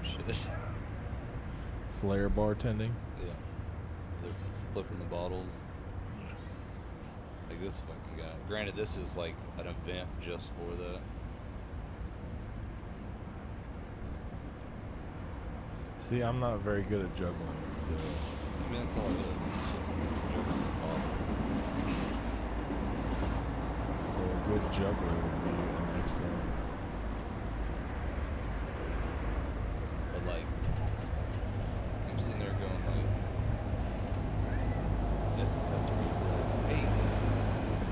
shit. Flair bartending. Yeah. They're flipping the bottles. Like this fucking guy. Granted, this is like an event just for that. See, I'm not very good at juggling, so. I mean, that's all it is. It's just juggling the bottles. So a good juggler would be an excellent. But like, I'm sitting there going like, as a customer, like, hey,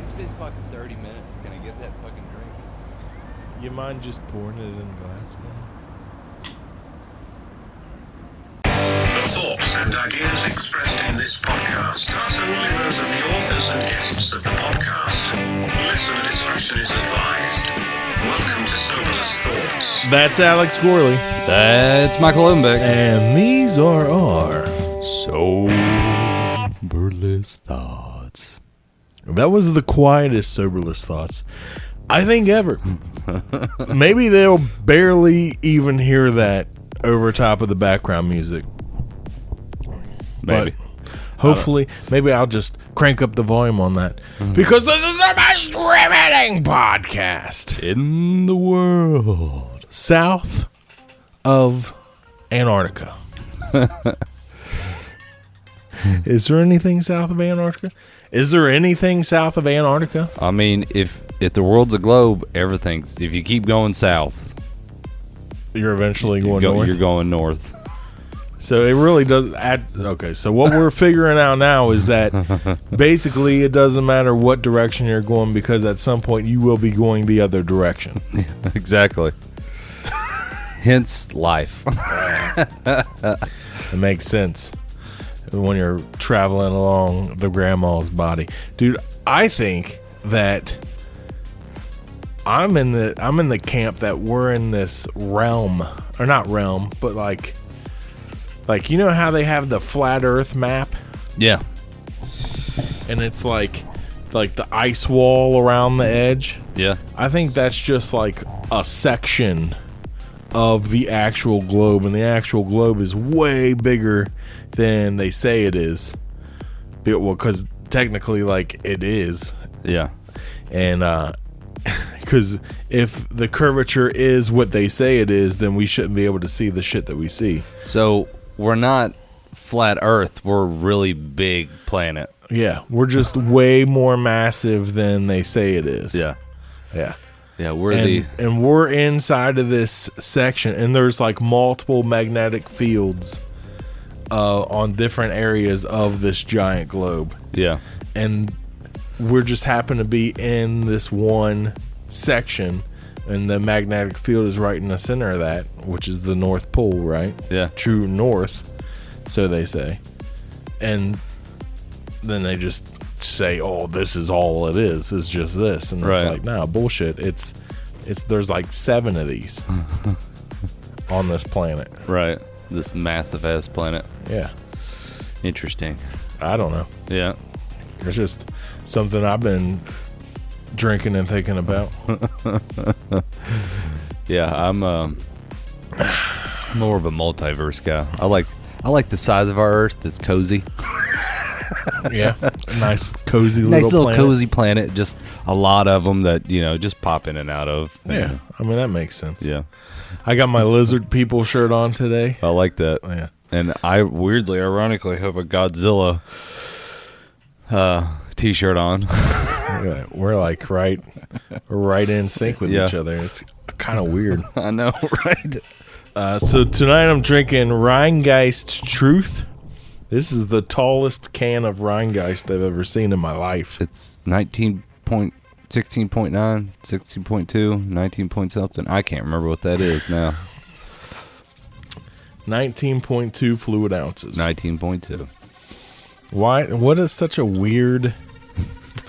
it's been fucking 30 minutes. Can I get that fucking drink? You mind just pouring it in a glass for me? The thoughts and ideas expressed in this podcast are solely those of the authors and guests of the podcast. Listener discretion is advised. Welcome to Soberless Thoughts. That's Alex Gorley. That's Michael Odenbeck. And these are our Soberless Thoughts. That was the quietest Soberless Thoughts I think ever. Maybe they'll barely even hear that over top of the background music. Maybe. But hopefully, maybe I'll just crank up the volume on that. Because this is the most riveting podcast In the world. south of Antarctica. Is there anything south of Antarctica? Is there anything south of Antarctica? I mean, if the world's a globe, everything's. If you keep going south, You're eventually going north. You're going north. So it really does. Okay, so what we're figuring out now is that basically it doesn't matter what direction you're going because at some point you will be going the other direction. Exactly. Hence life. It makes sense when you're traveling along the grandma's body, dude. I think that I'm in the camp that we're in this realm, or not realm, but like you know how they have the flat Earth map, Yeah. and it's like the ice wall around the edge. Yeah. I think that's just like a section of the actual globe, and the actual globe is way bigger than they say it is. Well, because technically, like, it is. Yeah. And because if the curvature is what they say it is, then we shouldn't be able to see the shit that we see. So we're not flat Earth. We're a really big planet. Yeah, we're just way more massive than they say it is. Yeah. Yeah. Yeah. We're And we're inside of this section, and there's like multiple magnetic fields on different areas of this giant globe. Yeah. And we're just happen to be in this one section, and the magnetic field is right in the center of that, which is the North Pole, right? Yeah. True north, so they say. And then they just say, "Oh, this is all it is. It's just this," and Right. it's like, "No, bullshit. It's there's like 7 of these on this planet." Right. This massive ass planet. Yeah, Interesting. I don't know. Yeah. It's just something I've been drinking and thinking about. Yeah. I'm more of a multiverse guy. I like the size of our Earth. It's cozy. Yeah, nice cozy Nice little planet. cozy planet. Just a lot of them that just pop in and out of. Yeah, I mean that makes sense. Yeah. I got my lizard people shirt on today. I like that. Yeah, And I weirdly, ironically, have a Godzilla t-shirt on. we're like right in sync with Yeah. each other. It's kind of weird. I know, right? So tonight I'm drinking Rheingeist Truth. This is the tallest can of Rheingeist I've ever seen in my life. It's 16.9, 16.2, 19 point something. I can't remember what that is now. 19.2 fluid ounces. 19.2. Why? What is such a weird?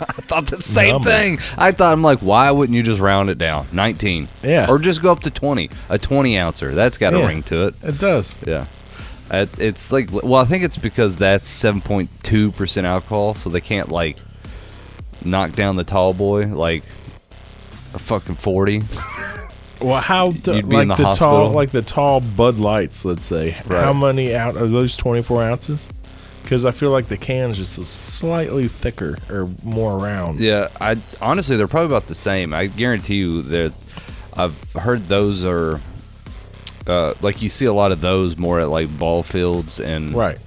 I thought the same Number. thing. I'm like, why wouldn't you just round it down? 19. Yeah. Or just go up to 20. A 20 ouncer. That's got a ring to it. It does. Yeah. It's like, well, I think it's because that's 7.2% alcohol, so they can't like knock down the tall boy like a fucking 40. Well, how You'd be in the the hospital. the tall Bud Lights, let's say. Right. How many out are those? 24 ounces? Because I feel like the can's just slightly thicker or more round. Yeah, I honestly they're probably about the same. I guarantee you that I've heard those are like you see a lot of those more at like ball fields and Right.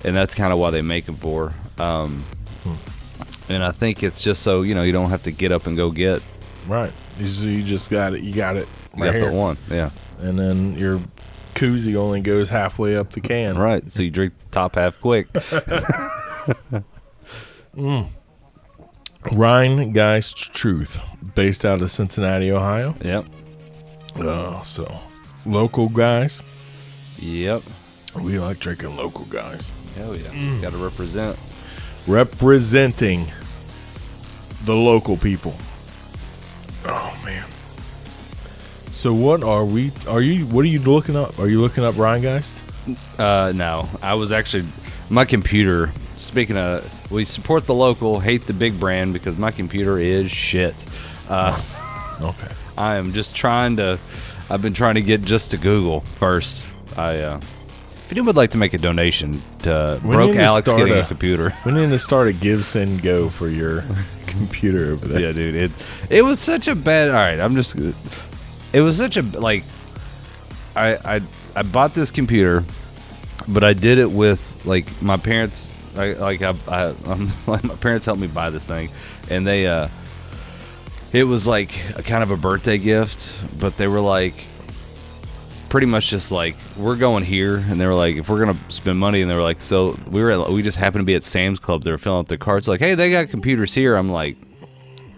and that's kind of why they make them for. And I think it's just so you don't have to get up and go get. Right. You just got it. You got it. You Right got here. the one, yeah. And then your koozie only goes halfway up the can. Right, so you drink the top half quick. Rheingeist Truth, based out of Cincinnati, Ohio. Yep. So local guys. Yep. We like drinking local guys. Hell yeah. Got to represent. Representing the local people. Oh man. So what are you looking up? Are you looking up Rheingeist? No, I was actually my computer. Speaking of, we support the local, hate the big brand because my computer is shit. Okay. I am just I've been trying to get just to Google first. If anyone would like to make a donation to We broke need to Alex start getting a- a computer. We need to start a give, send, go for your computer over there. Yeah, dude, it was such a bad. All right, it was such a like. I bought this computer, but I did it with like my parents. My parents helped me buy this thing, and they it was like a kind of a birthday gift, but they were like pretty much just like we're going here, and they were like if we're gonna spend money, and they were like so we just happened to be at Sam's Club. They were filling out their carts like, hey, they got computers here. I'm like,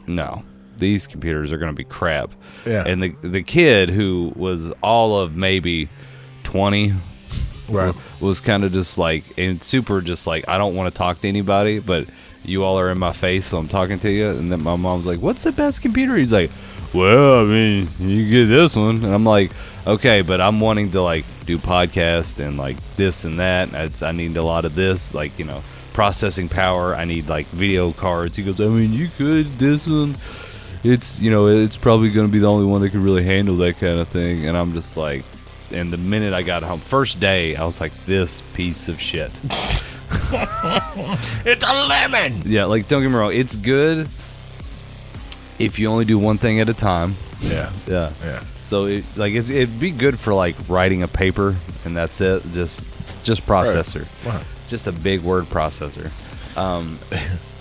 no, these computers are gonna be crap. Yeah. And the kid who was all of maybe 20 Right. was kind of just like and super just like I don't want to talk to anybody, but you all are in my face, so I'm talking to you. And then my mom's like, what's the best computer? He's like, well, I mean, you get this one. And I'm like, okay, but I'm wanting to like do podcasts and like this and that. I need a lot of this, like, processing power. I need like video cards. He goes, I mean, you could this one. It's it's probably going to be the only one that could really handle that kind of thing. And I'm just like, and the minute I got home, first day, I was like, this piece of shit. It's a lemon. Yeah, like don't get me wrong, it's good if you only do one thing at a time. Yeah. Yeah. Yeah. So it'd be good for like writing a paper and that's it. Just processor. Wow. Just a big word processor.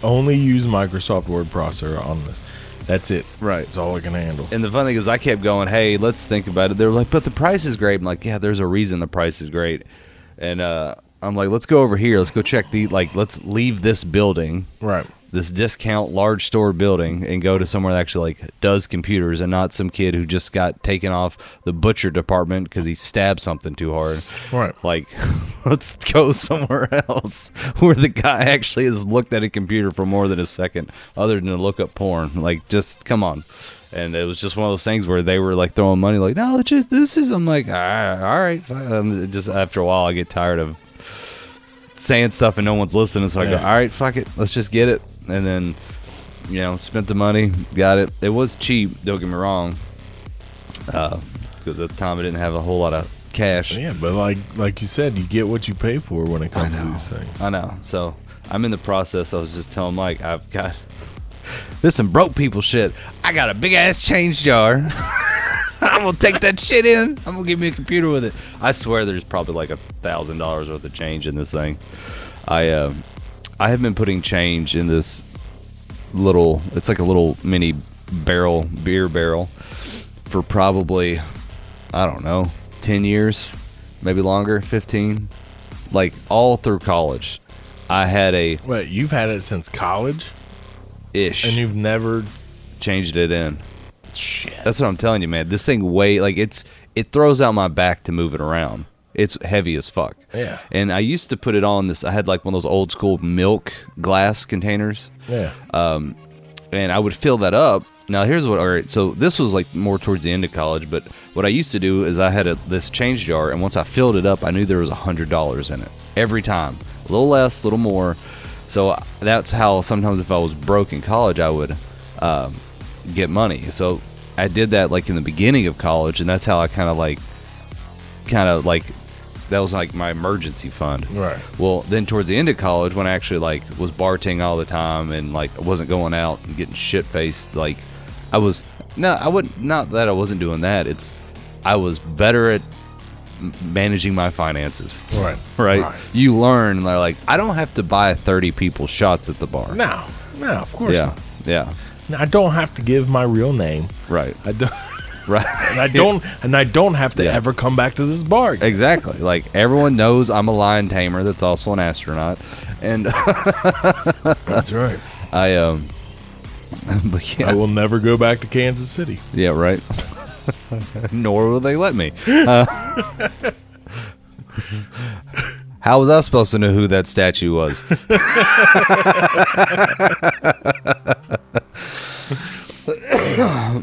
Only use Microsoft Word processor on this. That's it. Right. That's all it can handle. And the fun thing is I kept going, hey, let's think about it. They were like, but the price is great. I'm like, yeah, there's a reason the price is great. And I'm like, let's go over here. Let's go check let's leave this building. Right. This discount large store building and go to somewhere that actually like does computers and not some kid who just got taken off the butcher department because he stabbed something too hard. Right. Like, let's go somewhere else where the guy actually has looked at a computer for more than a second other than to look up porn. Like, just come on. And it was just one of those things where they were like throwing money like, no, I'm like, all right. Just after a while I get tired of saying stuff and no one's listening, so I go, all right, fuck it, let's just get it. And then spent the money, got it. It was cheap, don't get me wrong, because at the time I didn't have a whole lot of cash. Yeah, but like you said, you get what you pay for when it comes to these things. I know. So I'm in the process. I was just telling Mike, I've got this some broke people shit. I got a big ass change jar. I'm gonna take that shit in. I'm gonna give me a computer with it. I swear there's probably like $1,000 worth of change in this thing. I have been putting change in this little, it's like a little mini beer barrel for probably, I don't know, 10 years, maybe longer, 15, like all through college. I had a Wait, you've had it since college? ish And you've never... changed it in. Shit. That's what I'm telling you, man. This thing it throws out my back to move it around. It's heavy as fuck. Yeah. And I used to put it on this. I had like one of those old school milk glass containers. Yeah. And I would fill that up. Now here's all right. So this was like more towards the end of college. But what I used to do is I had this change jar, and once I filled it up, I knew there was $100 in it every time. A little less, a little more. So that's how sometimes if I was broke in college, I would get money. So I did that like in the beginning of college, and that's how I kind of like that was like my emergency fund. Right. Well, then towards the end of college, when I actually like was bartending all the time and like wasn't going out and getting shit faced, like I wouldn't, not that I wasn't doing that. I was better at managing my finances. Right. You learn, like, I don't have to buy 30 people shots at the bar. No, of course not. Yeah. I don't have to give my real name. Right. I don't. Right. And I don't have to ever come back to this bar again. Exactly. Like, everyone knows I'm a lion tamer that's also an astronaut. And that's right. But yeah. I will never go back to Kansas City. Yeah, right. Nor will they let me. How was I supposed to know who that statue was?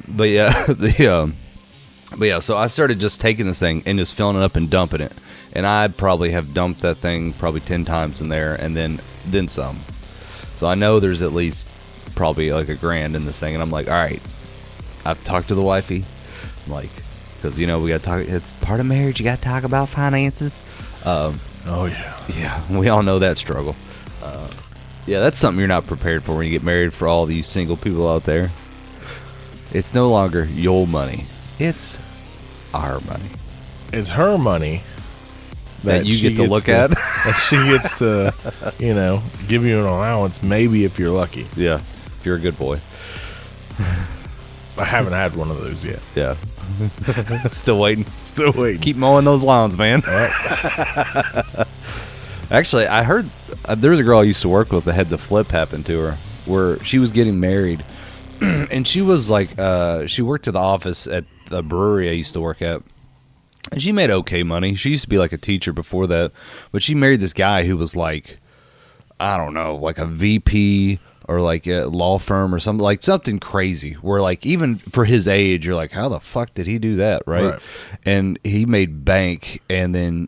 But yeah, so I started just taking this thing and just filling it up and dumping it. And I probably have dumped that thing probably 10 times in there and then some. So I know there's at least probably like $1,000 in this thing. And I'm like, all right, I've talked to the wifey. I'm like, because, we got to talk. It's part of marriage. You got to talk about finances. Oh, yeah. Yeah, we all know that struggle. Yeah, that's something you're not prepared for when you get married, for all these single people out there. It's no longer your money. It's our money. It's her money that you get to look at. That she gets to, give you an allowance, maybe if you're lucky. Yeah, if you're a good boy. I haven't had one of those yet. Yeah. Still waiting. Keep mowing those lawns, man. Actually, I heard there was a girl I used to work with that had the flip happen to her, where she was getting married. And she was like, she worked at the office at the brewery I used to work at. And she made okay money. She used to be like a teacher before that. But she married this guy who was like, I don't know, like a VP or like a law firm or something, like something crazy. Where like even for his age, you're like, how the fuck did he do that, right? And he made bank. And then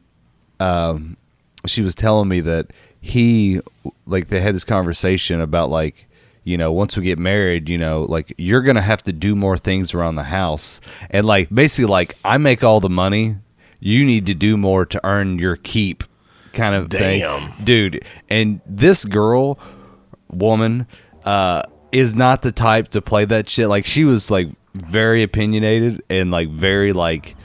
she was telling me that they had this conversation about like, once we get married, like you're going to have to do more things around the house. And like, basically like I make all the money. You need to do more to earn your keep kind of thing. Dude. And this woman, is not the type to play that shit. Like she was like very opinionated and like very like,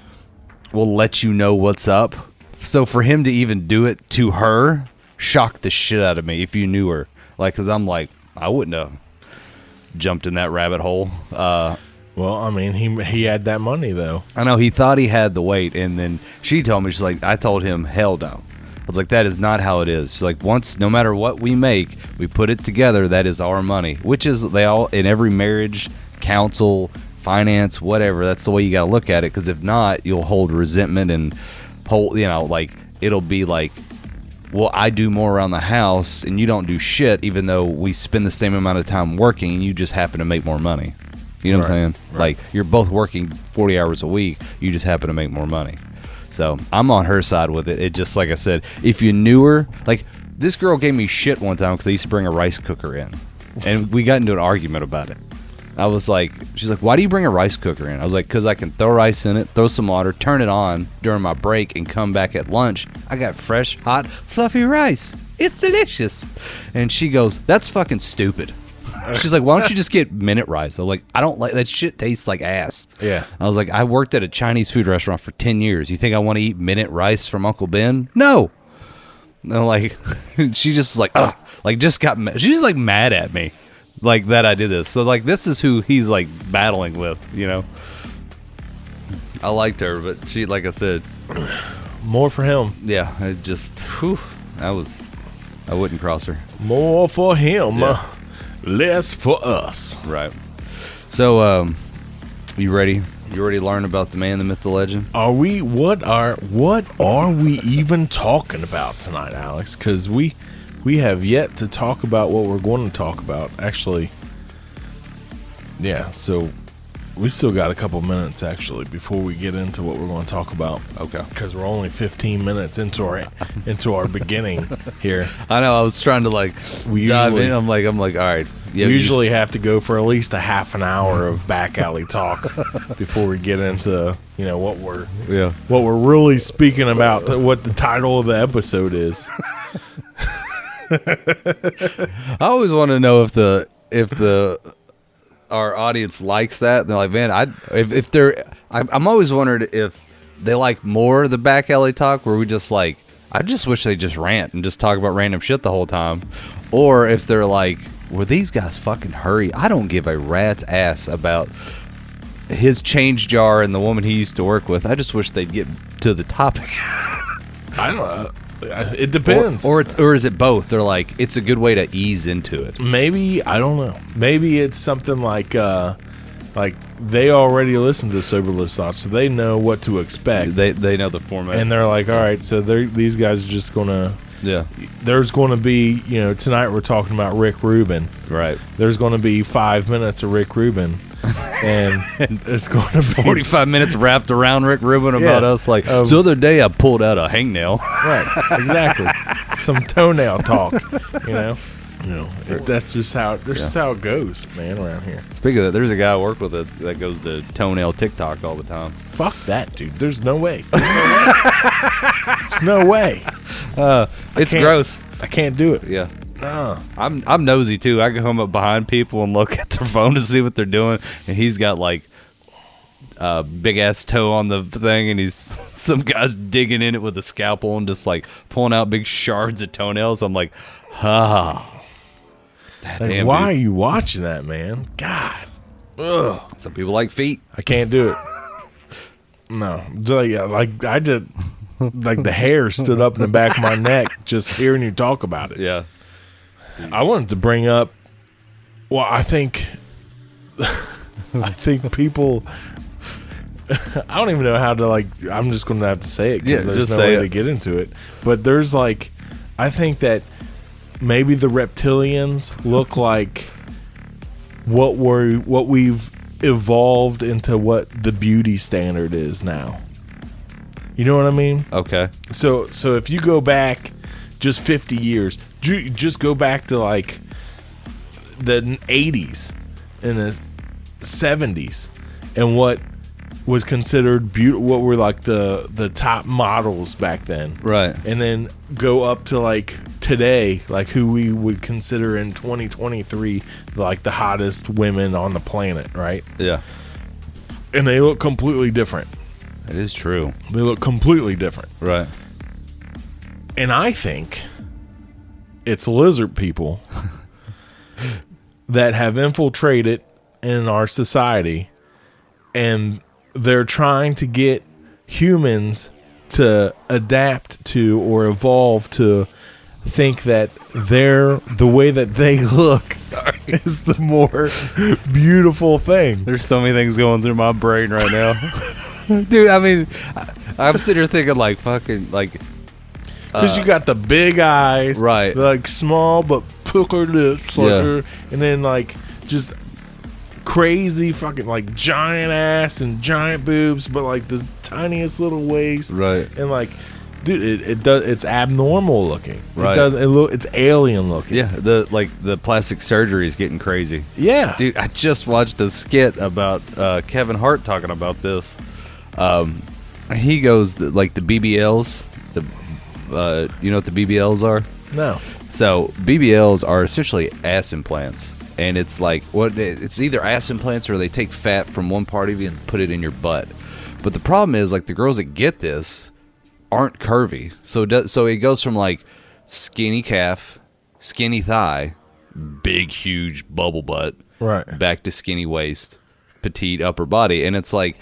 will let you know what's up. So for him to even do it to her shocked the shit out of me if you knew her. Like, cause I'm like, I wouldn't have jumped in that rabbit hole. Well, I mean, he had that money, though. I know. He thought he had the weight, and then she told me, she's like, I told him, hell no. I was like, that is not how it is. She's like, no matter what we make, we put it together, that is our money. Which is, they all, in every marriage, counsel, finance, whatever, that's the way you got to look at it, because if not, you'll hold resentment and hold, like, it'll be like, well, I do more around the house and you don't do shit, even though we spend the same amount of time working and you just happen to make more money. You know what I'm saying? Right. Like, you're both working 40 hours a week. You just happen to make more money. So I'm on her side with it. It just, like I said, if you knew her, like this girl gave me shit one time because I used to bring a rice cooker in. And we got into an argument about it. I was like, she's like, why do you bring a rice cooker in? I was like, because I can throw rice in it, throw some water, turn it on during my break, and come back at lunch. I got fresh, hot, fluffy rice. It's delicious. And she goes, that's fucking stupid. She's like, why don't you just get minute rice? I'm like, I don't like that shit. Tastes like ass. Yeah. I was like, I worked at a Chinese food restaurant for 10 years. You think I want to eat minute rice from Uncle Ben? No. And like, she just like, ugh, like just got, she's like mad at me. Like that I did this. So like this is who he's like battling with, I liked her, but she, like I said, more for him. Yeah, it just I wouldn't cross her. More for him, less for us. Right. So you ready? You ready to learn about the man, the myth, the legend? Are we what are we even talking about tonight, Alex? Cuz we have yet to talk about what we're going to talk about. Actually, yeah, so we still got a couple minutes, actually, before we get into what we're going to talk about. Okay. Because we're only 15 minutes into our beginning here. I know, I was trying to, like, dive in. I'm like, all right, We usually have to go for at least a half an hour of back alley talk before we get into what we're really speaking about, what the title of the episode is. I always want to know if our audience likes that. They're like, man, I'm always wondered if they like more the back alley talk where we just like, I just wish they just rant and just talk about random shit the whole time, or if they're like, well, these guys fucking hurry. I don't give a rat's ass about his change jar and the woman he used to work with. I just wish they'd get to the topic. I don't know. It depends. Or is it both? They're like, it's a good way to ease into it. Maybe, I don't know. Maybe it's something like they already listened to Soberless Thoughts, so they know what to expect. They know the format. And they're like, all right, so these guys are just going to... Yeah. There's going to be, tonight we're talking about Rick Rubin. Right. There's going to be 5 minutes of Rick Rubin. And it's going to be 45 minutes wrapped around Rick Rubin about us. Like, so the other day I pulled out a hangnail. Right. Exactly. Some toenail talk, that's just how it goes, man, around here. Speaking of that, there's a guy I work with that goes to toenail TikTok all the time. Fuck that, dude. There's no way. There's no way. It's gross. I can't do it. Yeah. No. I'm nosy too. I go home up behind people and look at their phone to see what they're doing, and he's got like big ass toe on the thing, and some guy's digging in it with a scalpel and just like pulling out big shards of toenails. I'm like, Like, why are you watching that, man? God. Ugh. Some people like feet. I can't do it. No. Like I did. Like the hair stood up in the back of my neck just hearing you talk about it. Yeah. I wanted to bring up. Well, I think people. I don't even know how to like. I'm just going to have to say it because there's no way to get into it. But there's like, I think that maybe the reptilians look like what we've evolved into what the beauty standard is now. You know what I mean? Okay. So if you go back just 50 years, just go back to like the 80s and the 70s and what was considered beautiful, what were like the top models back then. Right. And then go up to like today, like who we would consider in 2023 like the hottest women on the planet, right? Yeah. And they look completely different. It is true. They look completely different. Right. And I think it's lizard people that have infiltrated in our society, and they're trying to get humans to adapt to or evolve to think that the way that they look is the more beautiful thing. There's so many things going through my brain right now. Dude, I mean, I'm sitting here thinking like fucking like, because you got the big eyes, right? Like small but pucker lips, and then like just crazy fucking like giant ass and giant boobs, but like the tiniest little waist, right? And like, dude, it's abnormal looking, right? It's alien looking. Yeah, the plastic surgery is getting crazy. Yeah, dude, I just watched a skit about Kevin Hart talking about this. He goes like the BBLs. You know what the BBLs are? No. So BBLs are essentially ass implants, and it's like it's either ass implants or they take fat from one part of you and put it in your butt. But the problem is like the girls that get this aren't curvy, so it goes from like skinny calf, skinny thigh, big huge bubble butt, right, back to skinny waist, petite upper body, and it's like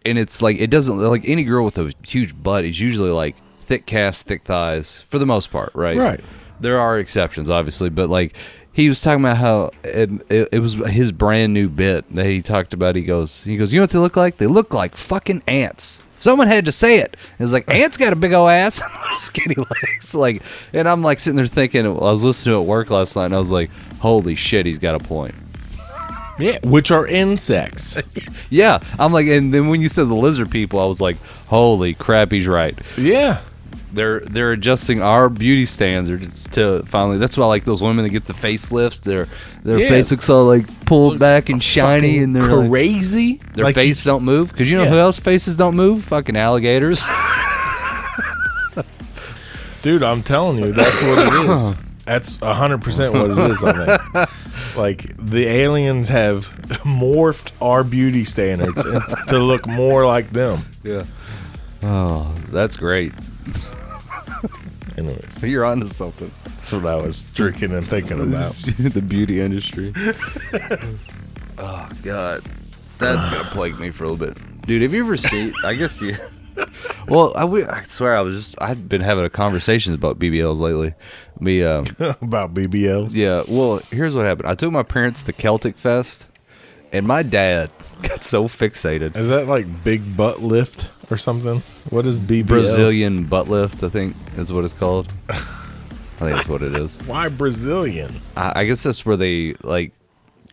it doesn't like any girl with a huge butt is usually like thick calves, thick thighs for the most part, right? Right. There are exceptions, obviously, but like he was talking about how it was his brand new bit that he talked about. He goes, you know what they look like? They look like fucking ants. Someone had to say it. It was like, ants got a big old ass and little skinny legs. Like, and I'm like sitting there thinking, I was listening to it at work last night, and I was like, holy shit, he's got a point. Yeah, which are insects. Yeah, I'm like, and then when you said the lizard people, I was like, holy crap, he's right. Yeah. they're adjusting our beauty standards to finally. That's why like those women that get the facelifts, their face looks all like pulled back and shiny, and they're like, crazy. their Like, face don't move. Because you know Yeah. who else faces don't move? Fucking alligators. dude, I'm telling you, that's what it is. That's 100% what it is on that. Like, the aliens have morphed our beauty standards to look more like them. Yeah. Oh, that's great. Anyways, So you're onto something. that's what I was drinking and thinking about. The beauty industry. Oh God, that's gonna plague me for a little bit, dude. Have you ever seen? I guess you. Well, I swear I've been having a conversations about BBLs lately. About BBLs. Yeah. Well, here's what happened. I took my parents to Celtic Fest, and my dad got so fixated. Is that like big butt lift or something? What is BBL? Brazilian butt lift, I think, is what it's called. I think that's what it is. Why Brazilian? I guess that's where they like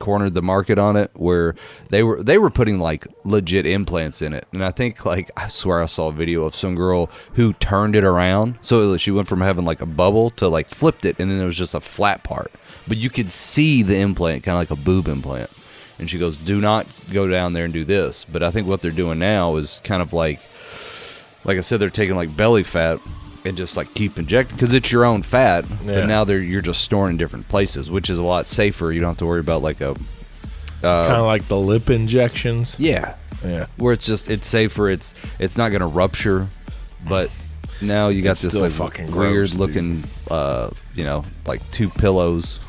cornered the market on it, where they were putting like legit implants in it. And I think like I swear I saw a video of some girl who turned it around, so she went from having like a bubble to like flipped it, and then there was just a flat part, but you could see the implant, kind of like a boob implant. And she goes, do not go down there and do this. But I think what they're doing now is kind of like I said, they're taking like belly fat and just like keep injecting, because it's your own fat. Yeah. But now you're just storing in different places, which is a lot safer. You don't have to worry about like a Kind of like the lip injections. yeah, where it's safer. It's not gonna rupture, but now you got It's this still like fucking weird gross, looking like two pillows.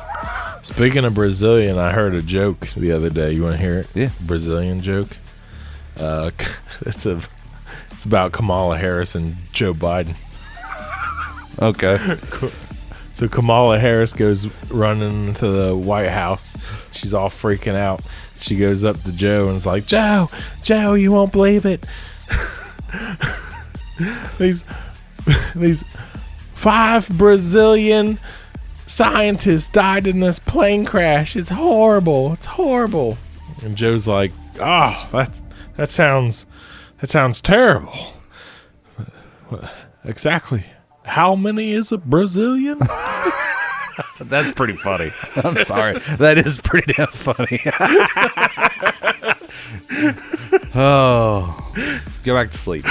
Speaking of Brazilian, I heard a joke the other day. You want to hear it? Yeah. Brazilian joke. It's about Kamala Harris and Joe Biden. Okay. So Kamala Harris goes running into the White House. She's all freaking out. She goes up to Joe and is like, Joe, you won't believe it. these 5 Brazilian scientists died in this plane crash. It's horrible. And Joe's like, oh, that sounds terrible. Exactly. How many is a Brazilian? That's pretty funny. I'm sorry. That is pretty damn funny. Oh, go back to sleep.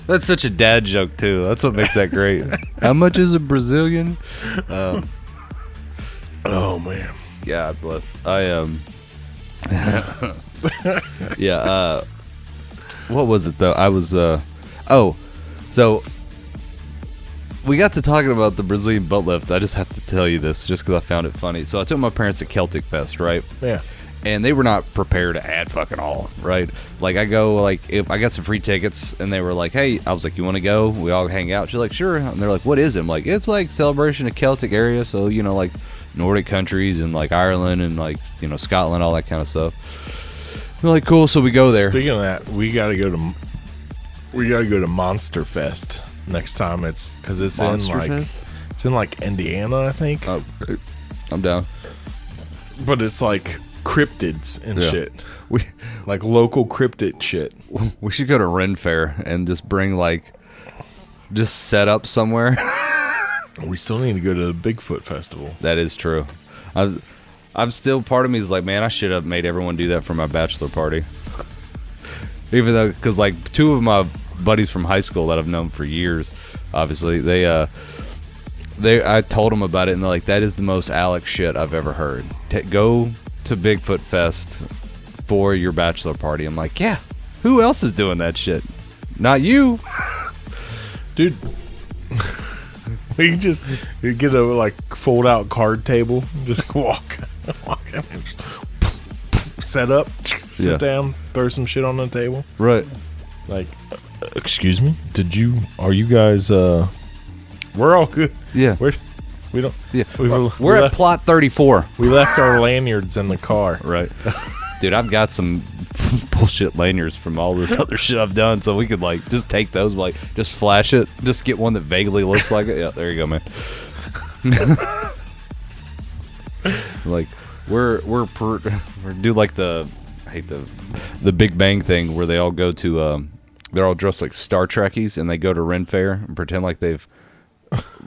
That's such a dad joke too. That's what makes that great. How much is a Brazilian? Oh man. God bless. Yeah. What was it though? I was so we got to talking about the Brazilian butt lift. I just have to tell you this just because I found it funny. So I took my parents at Celtic Fest, right? Yeah. And they were not prepared at fucking all, right? Like I go, like if I got some free tickets, and they were like, "Hey," I was like, "You want to go? We all hang out." She's like, "Sure." And they're like, "What is it?" I'm like, "It's like celebration of Celtic area, so like Nordic countries and like Ireland and like Scotland, all that kind of stuff." They're like, "Cool." So we go there. Speaking of that, we gotta go to Monster Fest next time. It's because it's Monster in like Fest? it's in like Indiana, I think. Oh, I'm down. But it's like cryptids and Yeah. shit, We like local cryptid shit. we should go to Ren Fair and just bring just set up somewhere. We still need to go to the Bigfoot Festival. That is true. I'm still, part of me is like, man, I should have made everyone do that for my bachelor party. Even though, because like 2 of my buddies from high school that I've known for years, obviously, I told them about it, and they're like, that is the most Alex shit I've ever heard. Go to Bigfoot Fest for your bachelor party. I'm like, yeah, who else is doing that shit? Not you. Dude. We get a like fold out card table, just walk in, set up, sit down, throw some shit on the table. Right. Like, excuse me, are you guys we're all good. Yeah. We don't. Yeah. We're at plot 34. We left our lanyards in the car. Right. Dude, I've got some bullshit lanyards from all this other shit I've done, so we could like just take those, like just flash it, just get one that vaguely looks like it. Yeah, there you go, man. Like we're do like the hate the Big Bang thing where they all go to they're all dressed like Star Trekkies and they go to Ren Fair and pretend like they've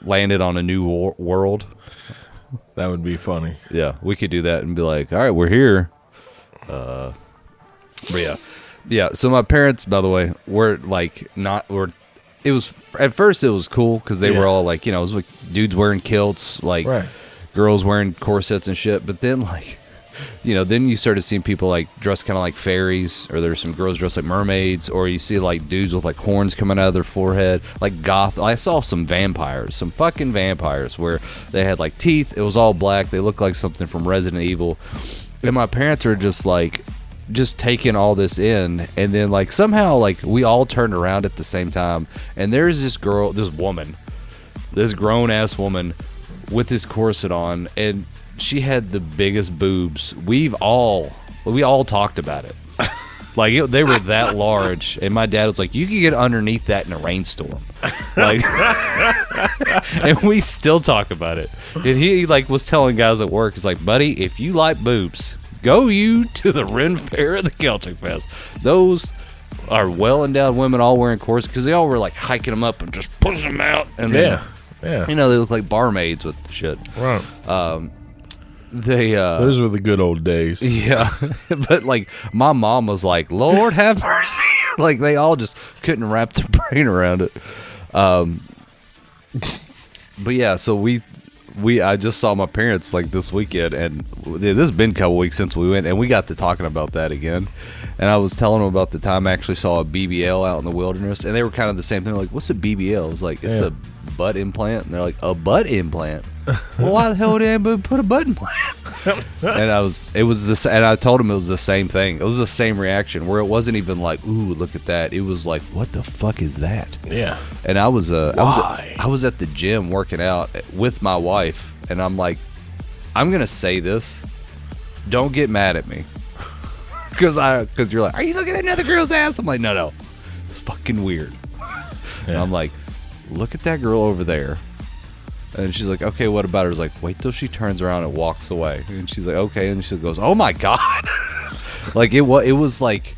landed on a new world. That would be funny. Yeah, we could do that and be like, all right, we're here. But yeah. So my parents, by the way, were like it was at first it was cool because they were all like, it was like dudes wearing kilts, like girls wearing corsets and shit. But then like, then you started seeing people like dressed kind of like fairies, or there's some girls dressed like mermaids, or you see like dudes with like horns coming out of their forehead, like goth. I saw some fucking vampires where they had like teeth. It was all black. They looked like something from Resident Evil. And my parents are just taking all this in, and then like somehow like we all turned around at the same time, and there's this grown ass woman with this corset on, and she had the biggest boobs. We all talked about it. Like they were that large, and my dad was like, "You can get underneath that in a rainstorm," like, and we still talk about it. And he like was telling guys at work, "He's like, buddy, if you like boobs, go you to the Ren Fair at the Celtic Fest. Those are well endowed women, all wearing corsets, because they all were like hiking them up and just pushing them out, and then, yeah, they look like barmaids with shit, right?" Those were the good old days. Yeah. But like my mom was like, Lord have mercy. Like they all just couldn't wrap their brain around it. But yeah, so I just saw my parents like this weekend, and this has been a couple weeks since we went, and we got to talking about that again. And I was telling them about the time I actually saw a BBL out in the wilderness, and they were kind of the same thing. Like, what's a BBL? I was like, it's a butt implant. And they're like, a butt implant? Well, why the hell would anybody put a butt implant? And I told them it was the same thing. It was the same reaction, where it wasn't even like, ooh, look at that. It was like, what the fuck is that? Yeah. And I was at the gym working out with my wife, and I'm like, I'm gonna say this. Don't get mad at me. Because you're like, are you looking at another girl's ass? I'm like, no, it's fucking weird. Yeah. And I'm like, look at that girl over there. And she's like, okay, what about her? I was like, wait till she turns around and walks away. And she's like, okay. And she goes, oh my God. Like it was like,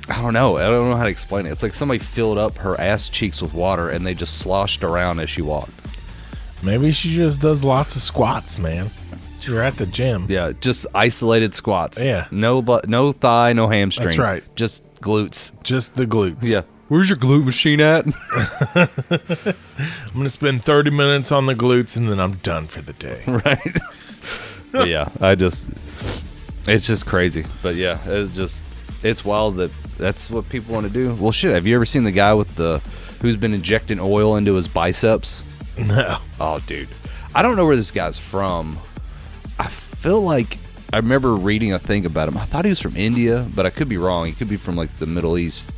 I don't know how to explain it. It's like somebody filled up her ass cheeks with water and they just sloshed around as she walked. Maybe she just does lots of squats, man. You're at the gym. Yeah, just isolated squats. Yeah. No thigh, no hamstring. That's right. Just glutes. Just the glutes. Yeah. Where's your glute machine at? I'm going to spend 30 minutes on the glutes, and then I'm done for the day. Right. But yeah, it's just crazy. But yeah, it's wild that's what people want to do. Well, shit, have you ever seen the guy who's been injecting oil into his biceps? No. Oh, dude. I don't know where this guy's from. I feel like I remember reading a thing about him. I thought he was from India, but I could be wrong. He could be from like the Middle East.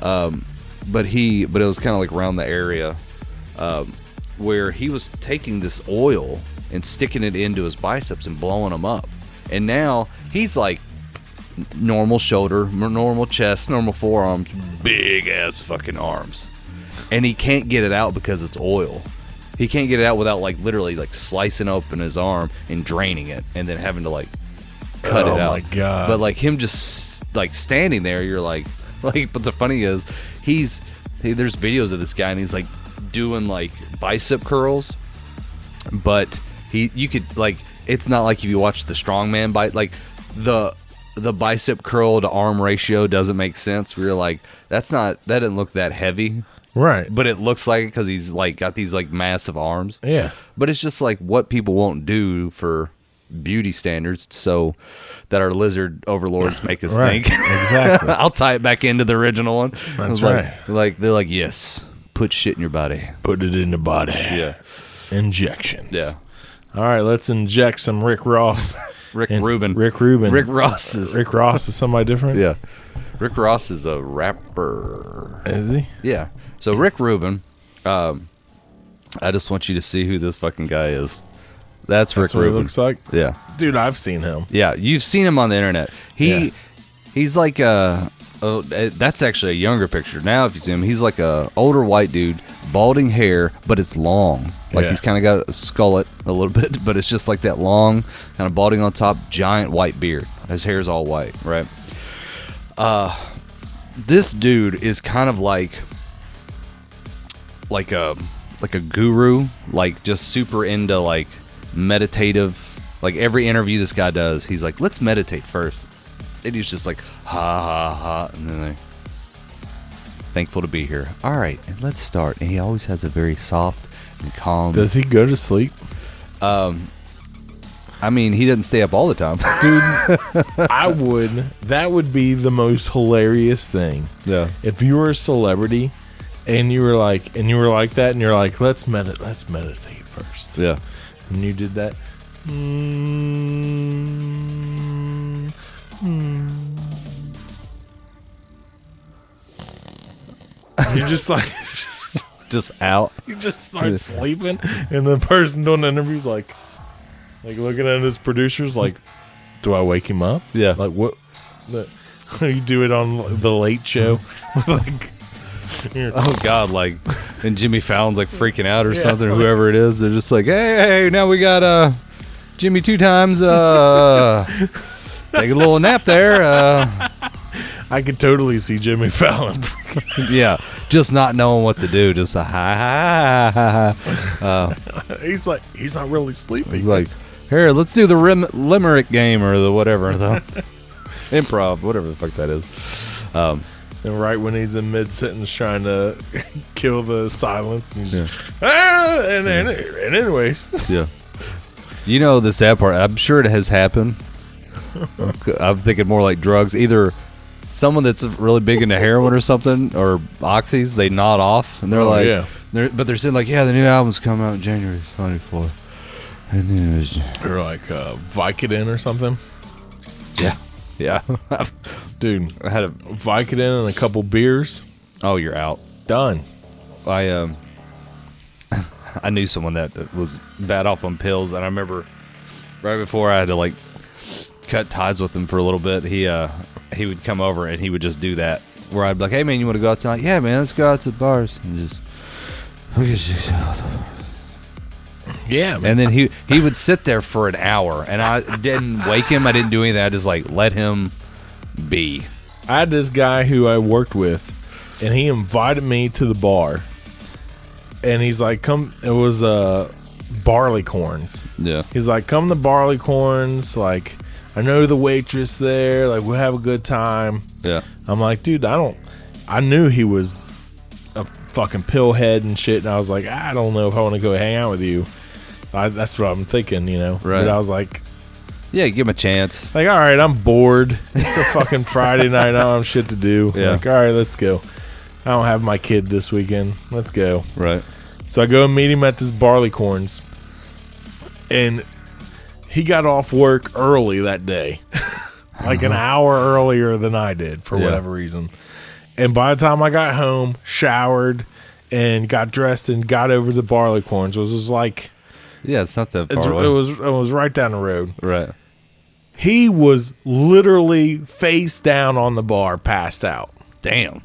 But it was kind of like around the area where he was taking this oil and sticking it into his biceps and blowing them up. And now he's like normal shoulder, normal chest, normal forearms, big ass fucking arms. And he can't get it out because it's oil. He can't get it out without like literally like slicing open his arm and draining it and then having to like cut it out. Oh my God. But like him just like standing there, you're like, but the funny is there's videos of this guy and he's like doing like bicep curls, but you could like, it's not like if you watch the strongman bite, like the bicep curl to arm ratio doesn't make sense. We were like, that didn't look that heavy. Right. But it looks like it because he's like got these like massive arms. Yeah. But it's just like what people won't do for beauty standards, so that our lizard overlords make us think. Exactly. I'll tie it back into the original one. That's right. Like they're like, yes, put shit in your body. Put it in the body. Yeah. Injections. Yeah. All right, let's inject some Rick Ross. Rubin. Rick Rubin. Rick Ross is somebody different? Yeah. Rick Ross is a rapper. Is he? Yeah. So Rick Rubin, I just want you to see who this fucking guy is. That's Rick Rubin. What he looks like? Yeah. Dude, I've seen him. Yeah, you've seen him on the internet. He's like that's actually a younger picture. Now if you see him, he's like a older white dude, balding hair, but it's long. Like Yeah. he's kind of got a skullet a little bit, but it's just like that long, kind of balding on top, giant white beard. His hair is all white, right? This dude is kind of like a guru, like just super into like meditative. Like every interview this guy does, he's like, let's meditate first. And he's just like, ha ha ha, and then they thankful to be here. All right, and let's start. And he always has a very soft and calm. Does he go to sleep? I mean, he doesn't stay up all the time. Dude, that would be the most hilarious thing. Yeah. If you were a celebrity and you were like that and you're like, let's meditate first. Yeah. And you did that. You just like Just out. you just start sleeping and the person doing the interview's like looking at his producers like, do I wake him up? Yeah. Like what? You do it on the Late Show. Like, Oh God! Like, and Jimmy Fallon's like freaking out or Yeah, something. like- Whoever it is, they're just like, hey, now we got Jimmy 2 times. Take a little nap there. I could totally see Jimmy Fallon. Yeah, just not knowing what to do. Just a ha. He's like, he's not really sleeping. He's like, here, let's do the limerick game or the whatever, the improv, whatever the fuck that is. And right when he's in mid sentence trying to kill the silence, he's Yeah. and anyways, Yeah. You know the sad part, I'm sure it has happened. I'm thinking more like drugs. Either someone that's really big into heroin or something, or oxys, they nod off and they're like, yeah. they're saying like, yeah, the new album's coming out in January 24th. And then it was, Or like Vicodin or something. yeah. Dude, I had a, Vicodin and a couple beers, oh, you're out. done. I knew someone that was bad off on pills, and I remember right before I had to like cut ties with him for a little bit, he would come over and he would just do that. Where I'd be like, hey man, you want to go out tonight? Yeah man, let's go out to the bars and just. Yeah, man. And then he would sit there for an hour, and I didn't wake him. I didn't do anything. I just like let him be. I had this guy who I worked with, and he invited me to the bar. And he's like, come, it was barley corns. Yeah. He's like, come to barley corns. Like, I know the waitress there. Like, we'll have a good time. Yeah. I'm like, dude, I knew he was a fucking pillhead and shit. And I was like, I don't know if I want to go hang out with you. That's what I'm thinking, you know? Right. But I was like, Yeah, give him a chance. all right, I'm bored. It's a fucking Friday night. I don't have shit to do. Yeah. Like, all right, let's go. I don't have my kid this weekend. Let's go. Right. So I go and meet him at this barley corns. And he got off work early that day. Like an hour earlier than I did for Yeah. whatever reason. And by the time I got home, showered, and got dressed and got over to the barley corns, was just like, Yeah, it's not that it far away. was right down the road. Right. He was literally face down on the bar, passed out. Damn.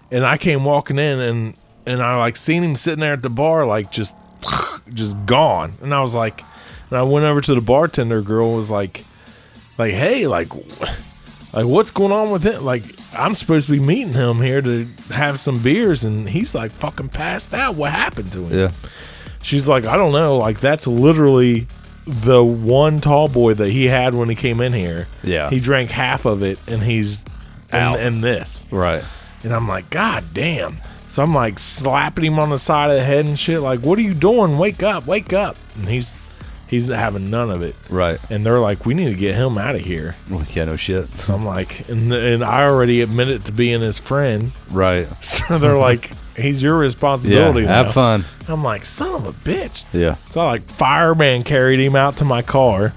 And I came walking in and I like seen him sitting there at the bar, like just gone. And I was like, and I went over to the bartender girl, was like, hey, like what's going on with him? Like, I'm supposed to be meeting him here to have some beers, and he's like fucking passed out. What happened to him? Yeah. She's like, I don't know. Like, that's literally the one tall boy that he had when he came in here. Yeah. He drank half of it, and he's Out. and this. Right. And I'm like, God damn. So I'm like slapping him on the side of the head and shit. Like, what are you doing? Wake up, wake up. And he's having none of it. Right. And they're like, we need to get him out of here. Well, yeah, no shit. So I'm like, and I already admitted to being his friend. Right. So they're like, he's your Yeah. responsibility now. Have fun. I'm like, son of a bitch. Yeah. So I like fireman carried him out to my car,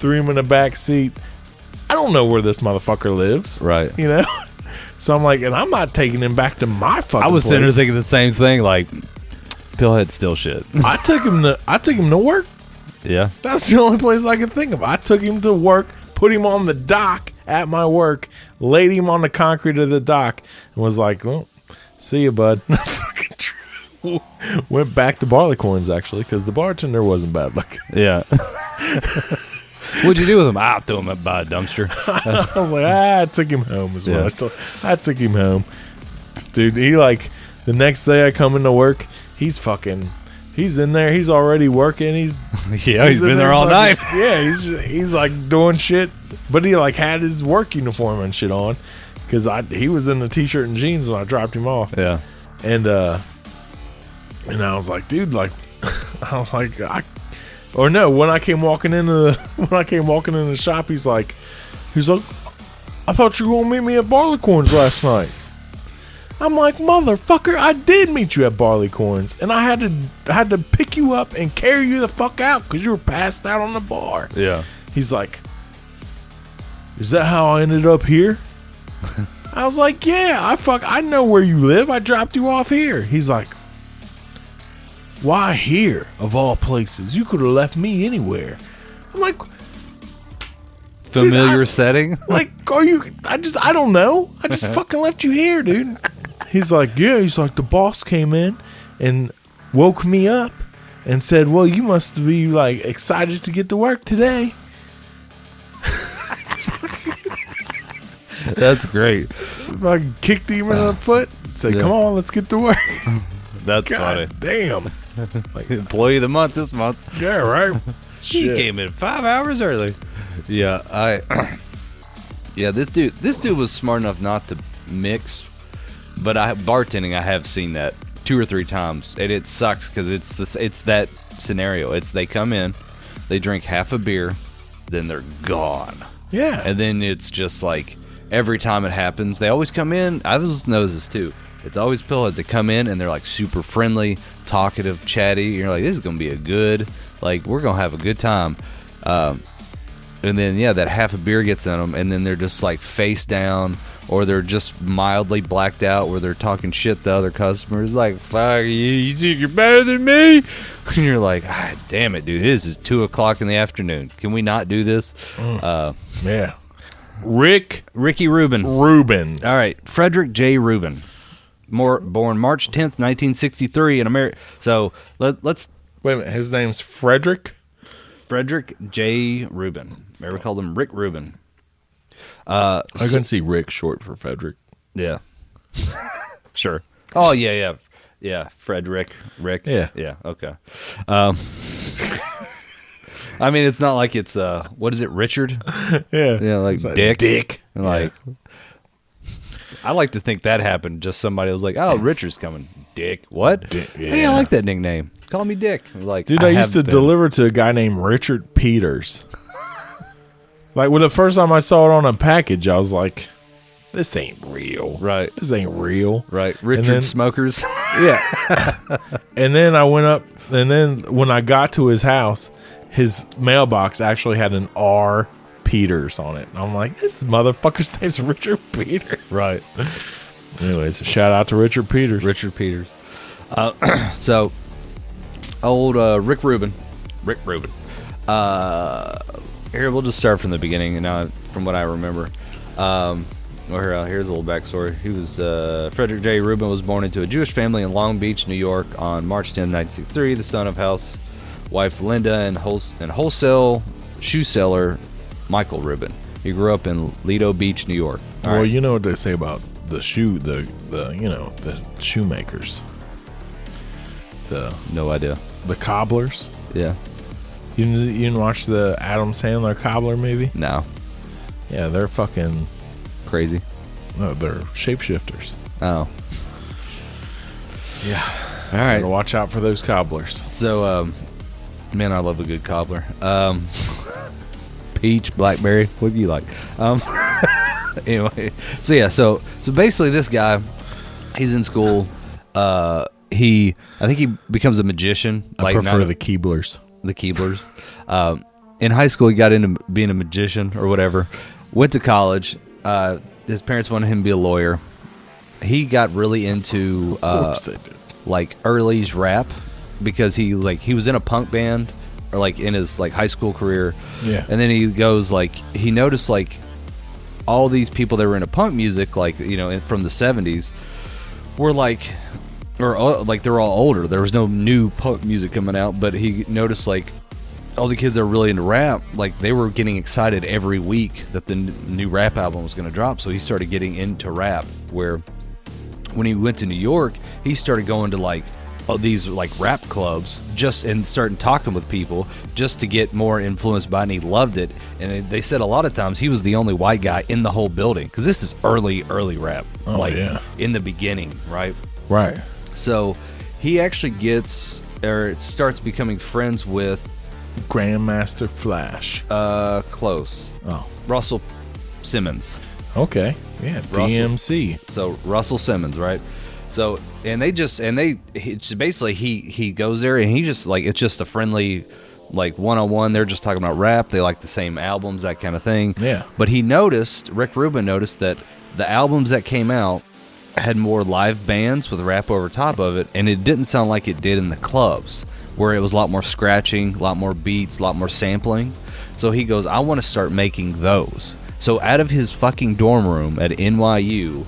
threw him in the back seat. I don't know where this motherfucker lives. Right. You know? So I'm like, and I'm not taking him back to my fucking I was sitting there place. thinking the same thing. Like, Pillhead still shit. I took him to work. Yeah. That's the only place I could think of. I took him to work, put him on the dock at my work, laid him on the concrete of the dock, and was like, well, see you, bud. Fucking true. Went back to Barleycorns, actually, because the bartender wasn't bad looking. Yeah. What'd you do with him? I threw him by a dumpster. I was like, I took him home as well. Yeah. I took him home. Dude, he like, the next day I come into work, he's in there. He's already working. He's been there all night. Yeah, he's like doing shit. But he like had his work uniform and shit on. Because he was in the t-shirt and jeans when I dropped him off. Yeah. And I was like, dude, like, I was like, when I came walking into the shop, he's like, I thought you were gonna meet me at Barleycorns last night. I'm like, motherfucker, I did meet you at Barleycorns, and I had to pick you up and carry you the fuck out because you were passed out on the bar. Yeah. He's like, is that how I ended up here? I was like, yeah, I know where you live. I dropped you off here. He's like, why here of all places? You could have left me anywhere. I'm like, Familiar setting? like, I don't know. I just fucking left you here, dude. He's like, yeah. He's like, the boss came in and woke me up and said, well, you must be like excited to get to work today. That's great. I kicked him in the foot. Said, come on, let's get to work. That's God funny. damn. Like, Employee of the month this month. Yeah, right. He Shit. came in 5 hours early. Yeah, yeah, this dude was smart enough not to mix, but bartending, I have seen that 2 or 3 times, and it sucks because it's that scenario. It's they come in, they drink half a beer, then they're gone. Yeah. And then it's just like every time it happens, they always come in. I always know this too. It's always pillheads. They come in and they're like super friendly, talkative, chatty. You're like, this is gonna be we're gonna have a good time. And then that half a beer gets in them, and then they're just like face down, or they're just mildly blacked out, where they're talking shit to other customers, like, fuck you, you think you're better than me? And you're like, damn it, dude, this is 2:00 in the afternoon. Can we not do this? Yeah. Ricky Rubin. All right, Frederick J. Rubin, born March 10th, 1963 in America. So let's wait a minute. His name's Frederick J. Rubin. Remember, we called him Rick Rubin. I can see Rick short for Frederick. Yeah. Sure. Oh, yeah. Frederick. Rick. Yeah. Okay. I mean, it's not like it's what is it, Richard? Yeah. Yeah, like Dick. Like, yeah. I like to think that happened. Just somebody was like, "Oh, Richard's coming." Dick. What? Dick, yeah. Hey, I like that nickname. Call me Dick. Like, dude, I used to deliver to a guy named Richard Peters. Like, when the first time I saw it on a package, I was like, this ain't real. Right. This ain't real. Right. Richard Smokers. Yeah. And then I went up, and then when I got to his house, his mailbox actually had an R. Peters on it. And I'm like, this motherfucker's name's Richard Peters. Right. Anyways, a shout out to Richard Peters. So, old Rick Rubin. Here, we'll just start from the beginning, from what I remember. Here's a little backstory. He was Frederick J. Rubin was born into a Jewish family in Long Beach, New York, on March 10, 1963. The son of housewife Linda and wholesale shoe seller Michael Rubin. He grew up in Lido Beach, New York. Well, you know what they say about the shoemakers. No idea. The cobblers. Yeah. You didn't watch the Adam Sandler Cobbler movie? No. Yeah, they're fucking crazy. No, they're shapeshifters. Oh. Yeah. All right. Gotta watch out for those cobblers. So, man, I love a good cobbler. Peach, blackberry, what do you like? Anyway, so basically, this guy, he's in school. I think he becomes a magician. I prefer the Keeblers. The Keeblers. In high school, he got into being a magician or whatever. Went to college. His parents wanted him to be a lawyer. He got really into like early's rap because he was in a punk band or like in his like high school career. Yeah. And then he goes he noticed all these people that were into punk music from the 70s were or like they're all older. There was no new punk music coming out, but he noticed like all the kids that are really into rap, like they were getting excited every week that the new rap album was going to drop. So he started getting into rap. Where when he went to New York, he started going to like these like rap clubs and starting talking with people just to get more influenced by it, and he loved it. And they said a lot of times he was the only white guy in the whole building, because this is early rap, in the beginning, right? So he actually starts becoming friends with Grandmaster Flash. Close. Russell Simmons. Okay. Yeah, DMC. So Russell Simmons, right? So basically he goes there and he just like, it's just a friendly like one-on-one. They're just talking about rap. They like the same albums, that kind of thing. Yeah. But Rick Rubin noticed that the albums that came out had more live bands with rap over top of it, and it didn't sound like it did in the clubs, where it was a lot more scratching, a lot more beats, a lot more sampling. So he goes, I want to start making those. So out of his fucking dorm room at NYU,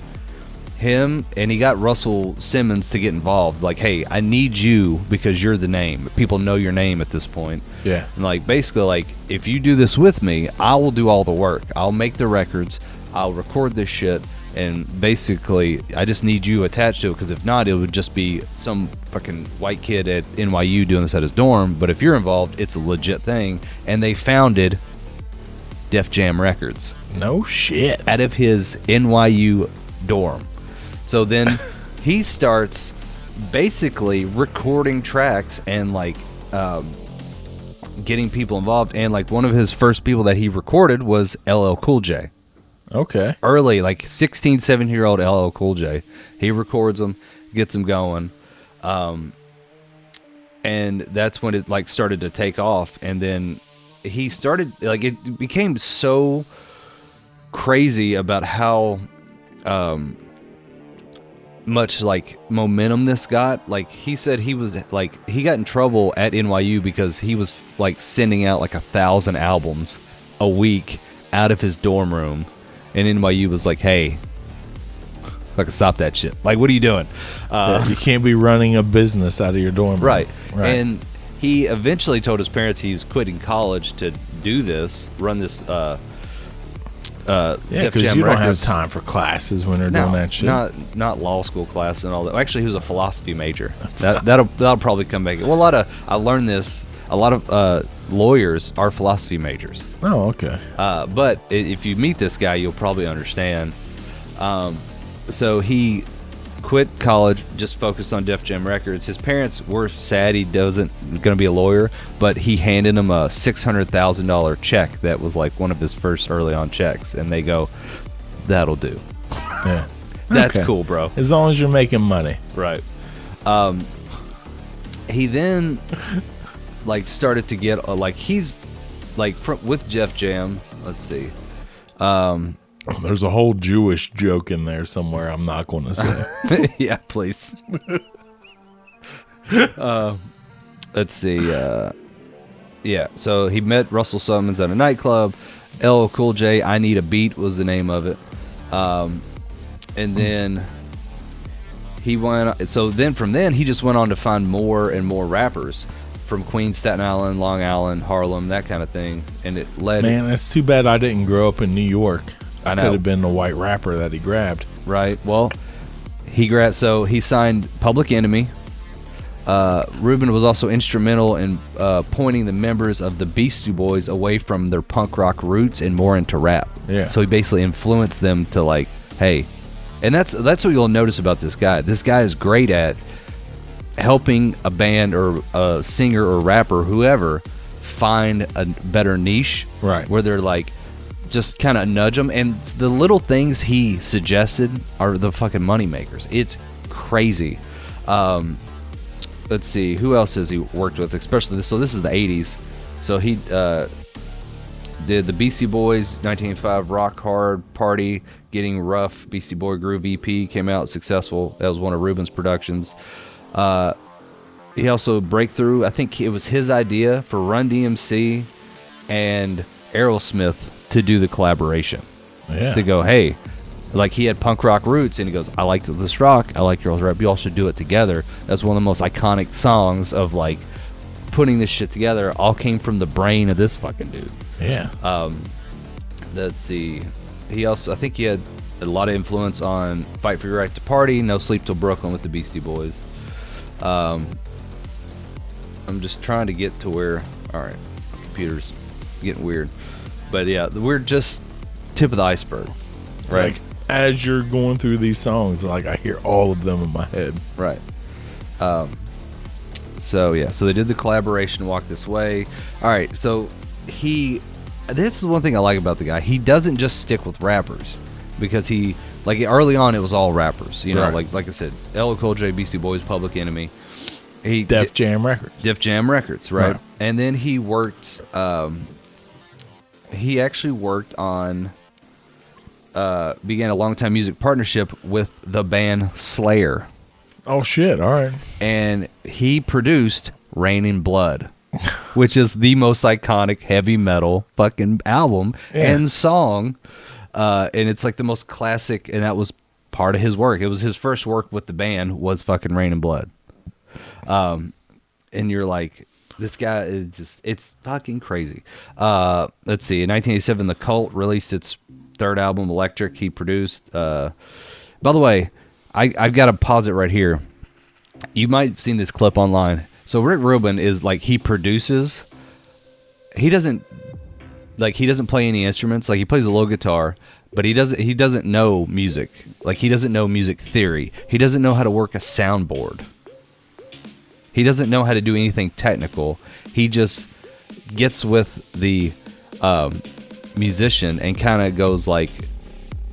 he got Russell Simmons to get involved. Like, hey, I need you because you're the name. People know your name at this point. Yeah. And like, basically, like, if you do this with me, I will do all the work. I'll make the records. I'll record this shit. And basically, I just need you attached to it, because if not, it would just be some fucking white kid at NYU doing this at his dorm. But if you're involved, it's a legit thing. And they founded Def Jam Records. No shit. Out of his NYU dorm. So then he starts basically recording tracks and like getting people involved. And like one of his first people that he recorded was LL Cool J. Okay. Early, like 16, 17-year-old LL Cool J. He records them, gets them going. And that's when it like started to take off. And then he started, like, it became so crazy about how much like momentum this got. Like he said he was like, he got in trouble at NYU because he was like sending out like 1,000 albums a week out of his dorm room, and NYU was like, hey, fucking stop that shit. Like, what are you doing? You can't be running a business out of your dorm room. Right. And he eventually told his parents he was quitting college to do this, run this yeah, because you don't have time for classes when they're doing that shit. Not law school class and all that. Actually, he was a philosophy major. That'll probably come back. Well, I learned this. A lot of lawyers are philosophy majors. Oh, okay. But if you meet this guy, you'll probably understand. So he quit college, just focused on Def Jam Records. His parents were sad he wasn't going to be a lawyer, but he handed him a $600,000 check that was like one of his first early on checks, and they go, that'll do. Yeah. That's Okay. cool, bro. As long as you're making money. Right. He then like started to get like, he's like with Def Jam. Let's see. There's a whole Jewish joke in there somewhere I'm not going to say. Yeah, please. Let's see. Yeah, so he met Russell Simmons at a nightclub. LL Cool J, I Need a Beat was the name of it. And then he went. So then from then, he just went on to find more and more rappers from Queens, Staten Island, Long Island, Harlem, that kind of thing. And it led. Man, it's too bad I didn't grow up in New York. I know. Could have been the white rapper that he grabbed. Right. Well, so he signed Public Enemy. Rubin was also instrumental in pointing the members of the Beastie Boys away from their punk rock roots and more into rap. Yeah. So he basically influenced them to like, hey, and that's what you'll notice about this guy. This guy is great at helping a band or a singer or rapper, whoever, find a better niche. Right. Where they're like, just kind of nudge them, and the little things he suggested are the fucking money makers. It's crazy. Let's see, who else has he worked with, especially this. So this is the 80s. So he did the Beastie Boys 1985 Rock Hard Party, Getting Rough, Beastie Boy Groove EP came out successful. That was one of Rubin's productions. He also Breakthrough, I think it was his idea for Run DMC and Aerosmith to do the collaboration. Yeah. To go, hey, Like, he had punk rock roots, and he goes, I like this rock, I like girls rap, you all should do it together. That's one of the most iconic songs of, like, putting this shit together. All came from the brain of this fucking dude. Yeah. Let's see. He also, I think he had a lot of influence on Fight for Your Right to Party, No Sleep Till Brooklyn with the Beastie Boys. I'm just trying to get to where, all right, my computer's getting weird. But yeah, we're just tip of the iceberg, right? Like, as you're going through these songs, like, I hear all of them in my head. Right. So yeah, so they did the collaboration Walk This Way. All right, so this is one thing I like about the guy. He doesn't just stick with rappers, because he, like, early on it was all rappers, you know, Right. like I said, LL Cool J, Beastie Boys, Public Enemy. Def Jam Records. Def Jam Records, right? Right. And then he worked, he actually worked on, began a long-time music partnership with the band Slayer. Oh, shit. All right. And he produced Rain in Blood, which is the most iconic heavy metal fucking album and song. And it's like the most classic, and that was part of his work. It was his first work with the band was fucking Rain in Blood. And you're like, this guy is just, it's fucking crazy. Let's see. In 1987, The Cult released its third album, Electric. He produced, by the way, I've got to pause it right here. You might have seen this clip online. So Rick Rubin is like, he produces. He doesn't play any instruments. Like, he plays a low guitar, but he doesn't know music. Like, he doesn't know music theory. He doesn't know how to work a soundboard. He doesn't know how to do anything technical. He just gets with the musician and kind of goes like,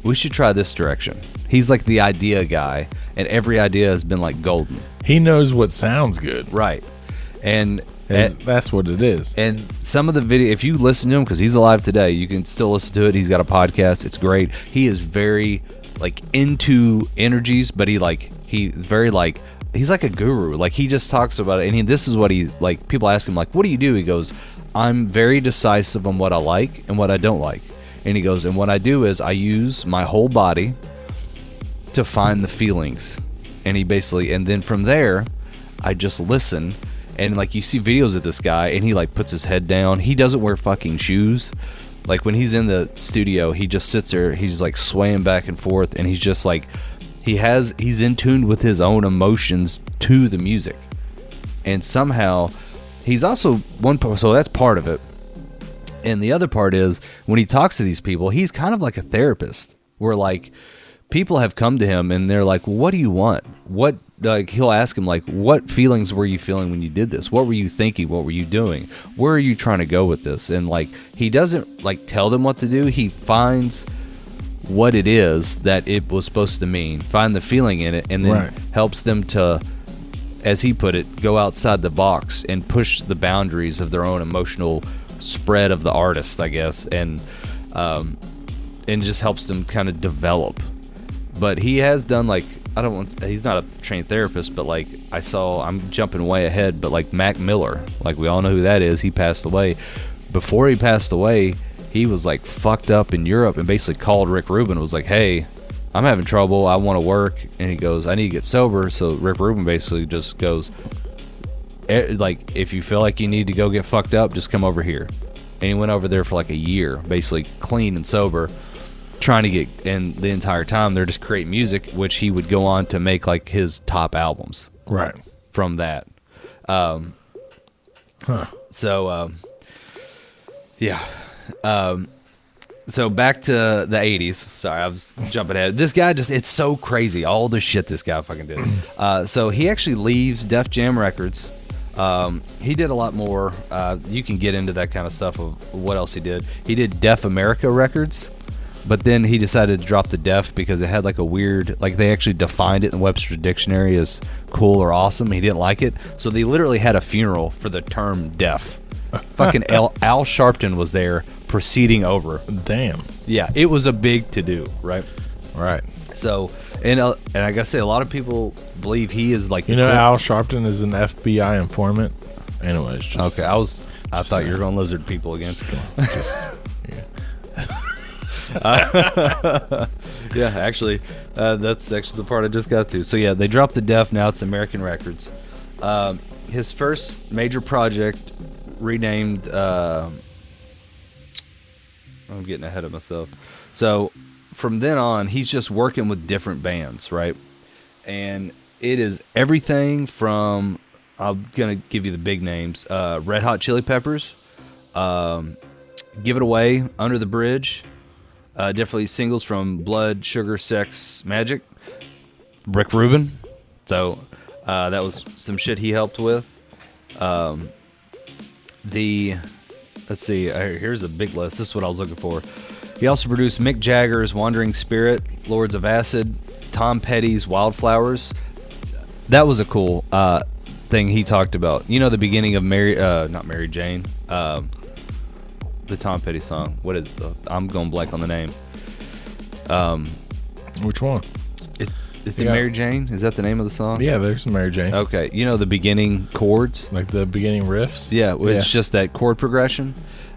we should try this direction. He's like the idea guy, and every idea has been like golden. He knows what sounds good. Right. And that's what it is. And some of the video, if you listen to him, because he's alive today, you can still listen to it. He's got a podcast. It's great. He is very like into energies, but he's very like, he's like a guru. Like, he just talks about it. And this is what he, like, people ask him, like, what do you do? He goes, I'm very decisive on what I like and what I don't like. And he goes, and what I do is I use my whole body to find the feelings. And he basically, and then from there, I just listen. And like, you see videos of this guy, and he like puts his head down. He doesn't wear fucking shoes. Like, when he's in the studio, he just sits there. He's like swaying back and forth, and he's just like, he's in tune with his own emotions to the music. And somehow, he's also so that's part of it. And the other part is, when he talks to these people, he's kind of like a therapist, where like, people have come to him and they're like, well, what do you want? What, like, he'll ask him, like, what feelings were you feeling when you did this? What were you thinking? What were you doing? Where are you trying to go with this? And like, he doesn't like tell them what to do. He finds what it is that it was supposed to mean, find the feeling in it, and then helps them to, as he put it, go outside the box and push the boundaries of their own emotional spread of the artist, I guess, and just helps them kind of develop. But he has done, like, he's not a trained therapist, but like, I'm jumping way ahead, but like Mac Miller, like, we all know who that is. He passed away. Before he passed away, he was like fucked up in Europe and basically called Rick Rubin and was like, hey, I'm having trouble, I want to work. And he goes, I need to get sober. So Rick Rubin basically just goes, like, if you feel like you need to go get fucked up, just come over here. And he went over there for like a year, basically clean and sober, trying to get, and the entire time they're just creating music, which he would go on to make like his top albums from that. So back to the 80s. Sorry, I was jumping ahead. This guy it's so crazy, all the shit this guy fucking did. So he actually leaves Def Jam Records. He did a lot more. You can get into that kind of stuff of what else he did. He did Def America Records, but then he decided to drop the Def because it had like a weird, like, they actually defined it in Webster Dictionary as cool or awesome. He didn't like it, so they literally had a funeral for the term Def. Fucking Al Sharpton was there proceeding over. Damn. Yeah, it was a big to do, right? Right. So, and I gotta say, a lot of people believe he is like, Al Sharpton is an FBI informant. Anyways, just okay. I thought you were going lizard people again. Yeah, actually, that's actually the part I just got to. So yeah, they dropped the Def. Now it's American Records. His first major project, renamed. I'm getting ahead of myself. So from then on, he's just working with different bands, right? And it is everything from, I'm gonna give you the big names: Red Hot Chili Peppers, Give It Away, Under the Bridge. Definitely singles from Blood, Sugar, Sex, Magic. Rick Rubin. So that was some shit he helped with. Let's see, here's a big list. This is what I was looking for. He also produced Mick Jagger's Wandering Spirit, Lords of Acid, Tom Petty's Wildflowers. That was a cool thing he talked about. You know the beginning of not Mary Jane, the Tom Petty song. What is? I'm going blank on the name. Which one? Is it Mary Jane? Is that the name of the song? Yeah, there's Mary Jane. Okay, you know the beginning chords, Like the beginning riffs. yeah, it's just that chord progression.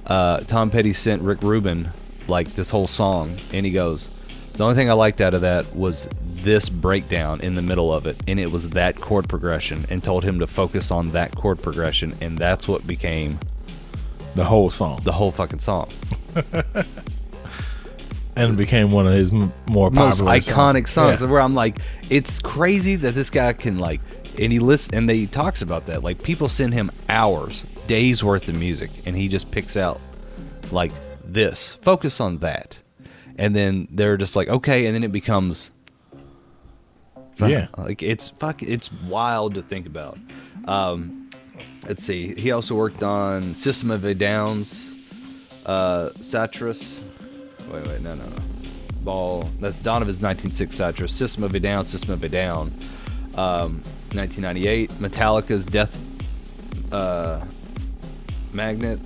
Tom Petty sent Rick Rubin like this whole song, and he goes, the only thing I liked out of that was this breakdown in the middle of it, and it was that chord progression, and told him to focus on that chord progression, and that's what became The whole song. the whole fucking song. And it became one of his more Most popular iconic songs. Yeah. Where I'm like, it's crazy that this guy can like, and he talks about that. Like, people send him hours, days worth of music, and he just picks out like this. Focus on that, and then they're just like, okay, and then it becomes, Yeah. like it's wild to think about. Let's see. He also worked on System of a Down's Citrus. Wait, no. Ball. That's Donovan's 1906 Citrus. System of a Down, 1998. Metallica's Death Magnet.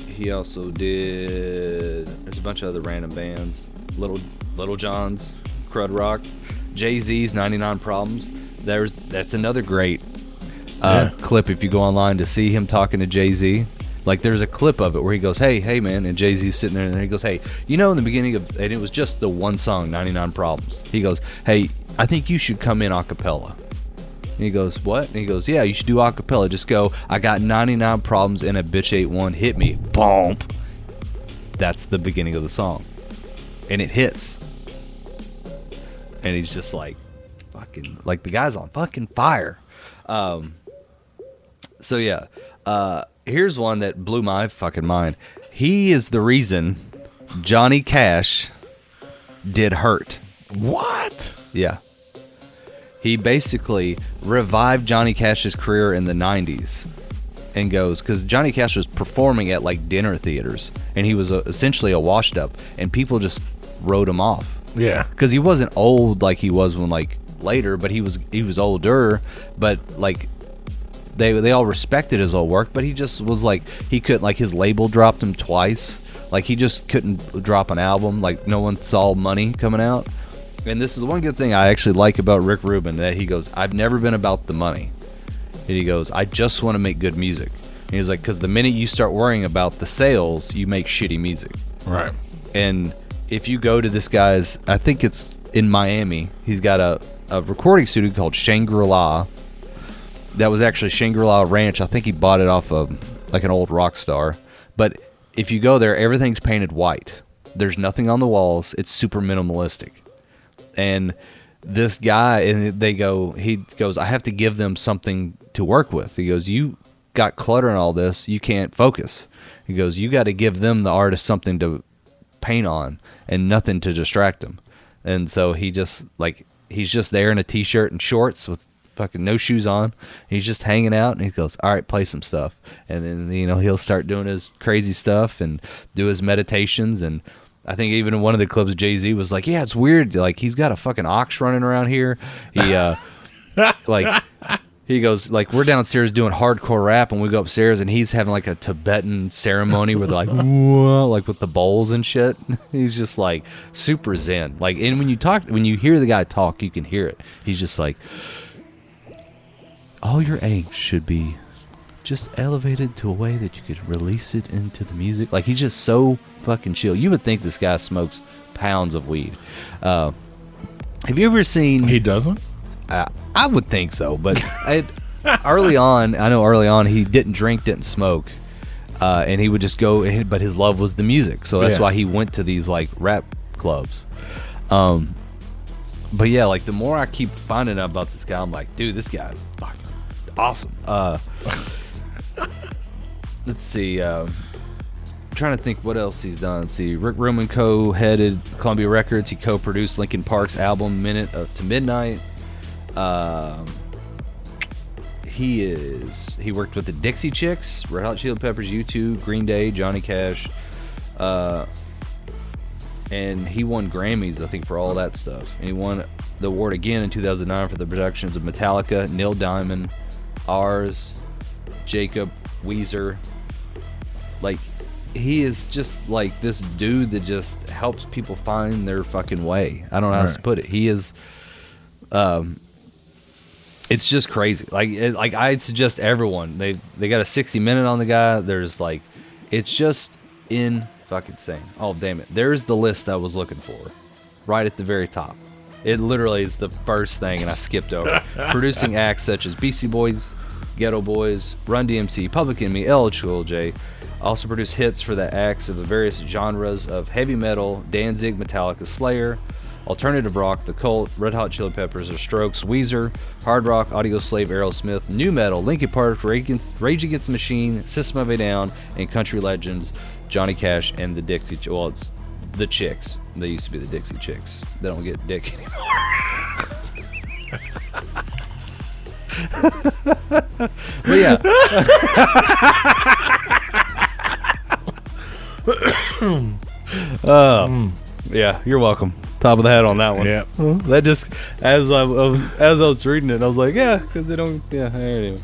He also did. There's a bunch of other random bands. Little John's, Crud Rock. Jay-Z's 99 Problems. That's another great clip if you go online to see him talking to Jay-Z. Like, there's a clip of it where he goes, hey man, and Jay-Z's sitting there, and he goes, hey, you know, in the beginning of, and it was just the one song, 99 Problems. He goes, hey, I think you should come in a cappella. And he goes, what? And he goes, yeah, you should do a cappella. Just go, I got 99 problems and a bitch ain't one. Hit me. Boom. That's the beginning of the song. And it hits. And he's just like, fucking, like, the guy's on fucking fire. So yeah, here's one that blew my fucking mind. He is the reason Johnny Cash did Hurt. What? Yeah. He basically revived Johnny Cash's career in the 90s. And goes, because Johnny Cash was performing at like dinner theaters, and he was essentially a washed up, and people just wrote him off. Yeah. Because he wasn't old like he was when like later, but he was older, but like they all respected his old work, but he just was like, he couldn't, like, his label dropped him twice. Like, he just couldn't drop an album. Like, no one saw money coming out. And this is one good thing I actually like about Rick Rubin, that he goes, I've never been about the money. And he goes, I just want to make good music. And he's like, because the minute you start worrying about the sales, you make shitty music. Right. And if you go to this guy's, I think it's in Miami, he's got a recording studio called Shangri-La. That was actually Shangri-La Ranch. I think he bought it off of like an old rock star. But if you go there, everything's painted white. There's nothing on the walls. It's super minimalistic. And this guy, and he goes, I have to give them something to work with. He goes, you got clutter and all this, you can't focus. He goes, you got to give them, the artist, something to paint on and nothing to distract them. And so he's just there in a t-shirt and shorts with fucking no shoes on. He's just hanging out, and he goes, all right, play some stuff. And then, you know, he'll start doing his crazy stuff and do his meditations. And I think even in one of the clips, Jay-Z was like, yeah, it's weird. Like, he's got a fucking ox running around here. He, like, he goes, like, we're downstairs doing hardcore rap, and we go upstairs, and he's having like a Tibetan ceremony where they're like, whoa, like with the bowls and shit. He's just like super zen. Like, and when you hear the guy talk, you can hear it. He's just like, all your aims should be just elevated to a way that you could release it into the music. Like, he's just so fucking chill. You would think this guy smokes pounds of weed. Have you ever seen... He doesn't? I would think so, but early on, he didn't drink, didn't smoke, and he would just go, but his love was the music, so that's why he went to these, like, rap clubs. But yeah, like, the more I keep finding out about this guy, I'm like, dude, this guy's fucking awesome. Let's see, trying to think what else he's done. Let's see, Rick Rubin co-headed Columbia Records. He co-produced Linkin Park's album Minute to Midnight. He worked with the Dixie Chicks, Red Hot Chili Peppers, U2, Green Day, Johnny Cash, and he won Grammys, I think, for all that stuff. And he won the award again in 2009 for the productions of Metallica, Neil Diamond, Ours, Jacob, Weezer. Like, he is just like this dude that just helps people find their fucking way. I don't know how else to put it. He is, it's just crazy. Like I'd suggest everyone, they got a 60-minute on the guy. There's like, it's just in fucking insane. Oh, damn it. There's the list I was looking for right at the very top. It literally is the first thing, and I skipped over. Producing acts such as Beastie Boys, Ghetto Boys, Run DMC, Public Enemy, LL Cool J. Also produced hits for the acts of the various genres of heavy metal, Danzig, Metallica, Slayer, alternative rock, The Cult, Red Hot Chili Peppers, The Strokes, Weezer, hard rock, Audioslave, Aerosmith, new metal, Linkin Park, Rage Against the Machine, System of a Down, and country legends Johnny Cash and the Dixie. Well, it's the Chicks. They used to be the Dixie Chicks. They don't get dick anymore. But yeah. Yeah, you're welcome. Top of the hat on that one. Yeah. That just, as I was reading it, I was like, yeah, because they don't, yeah, anyway.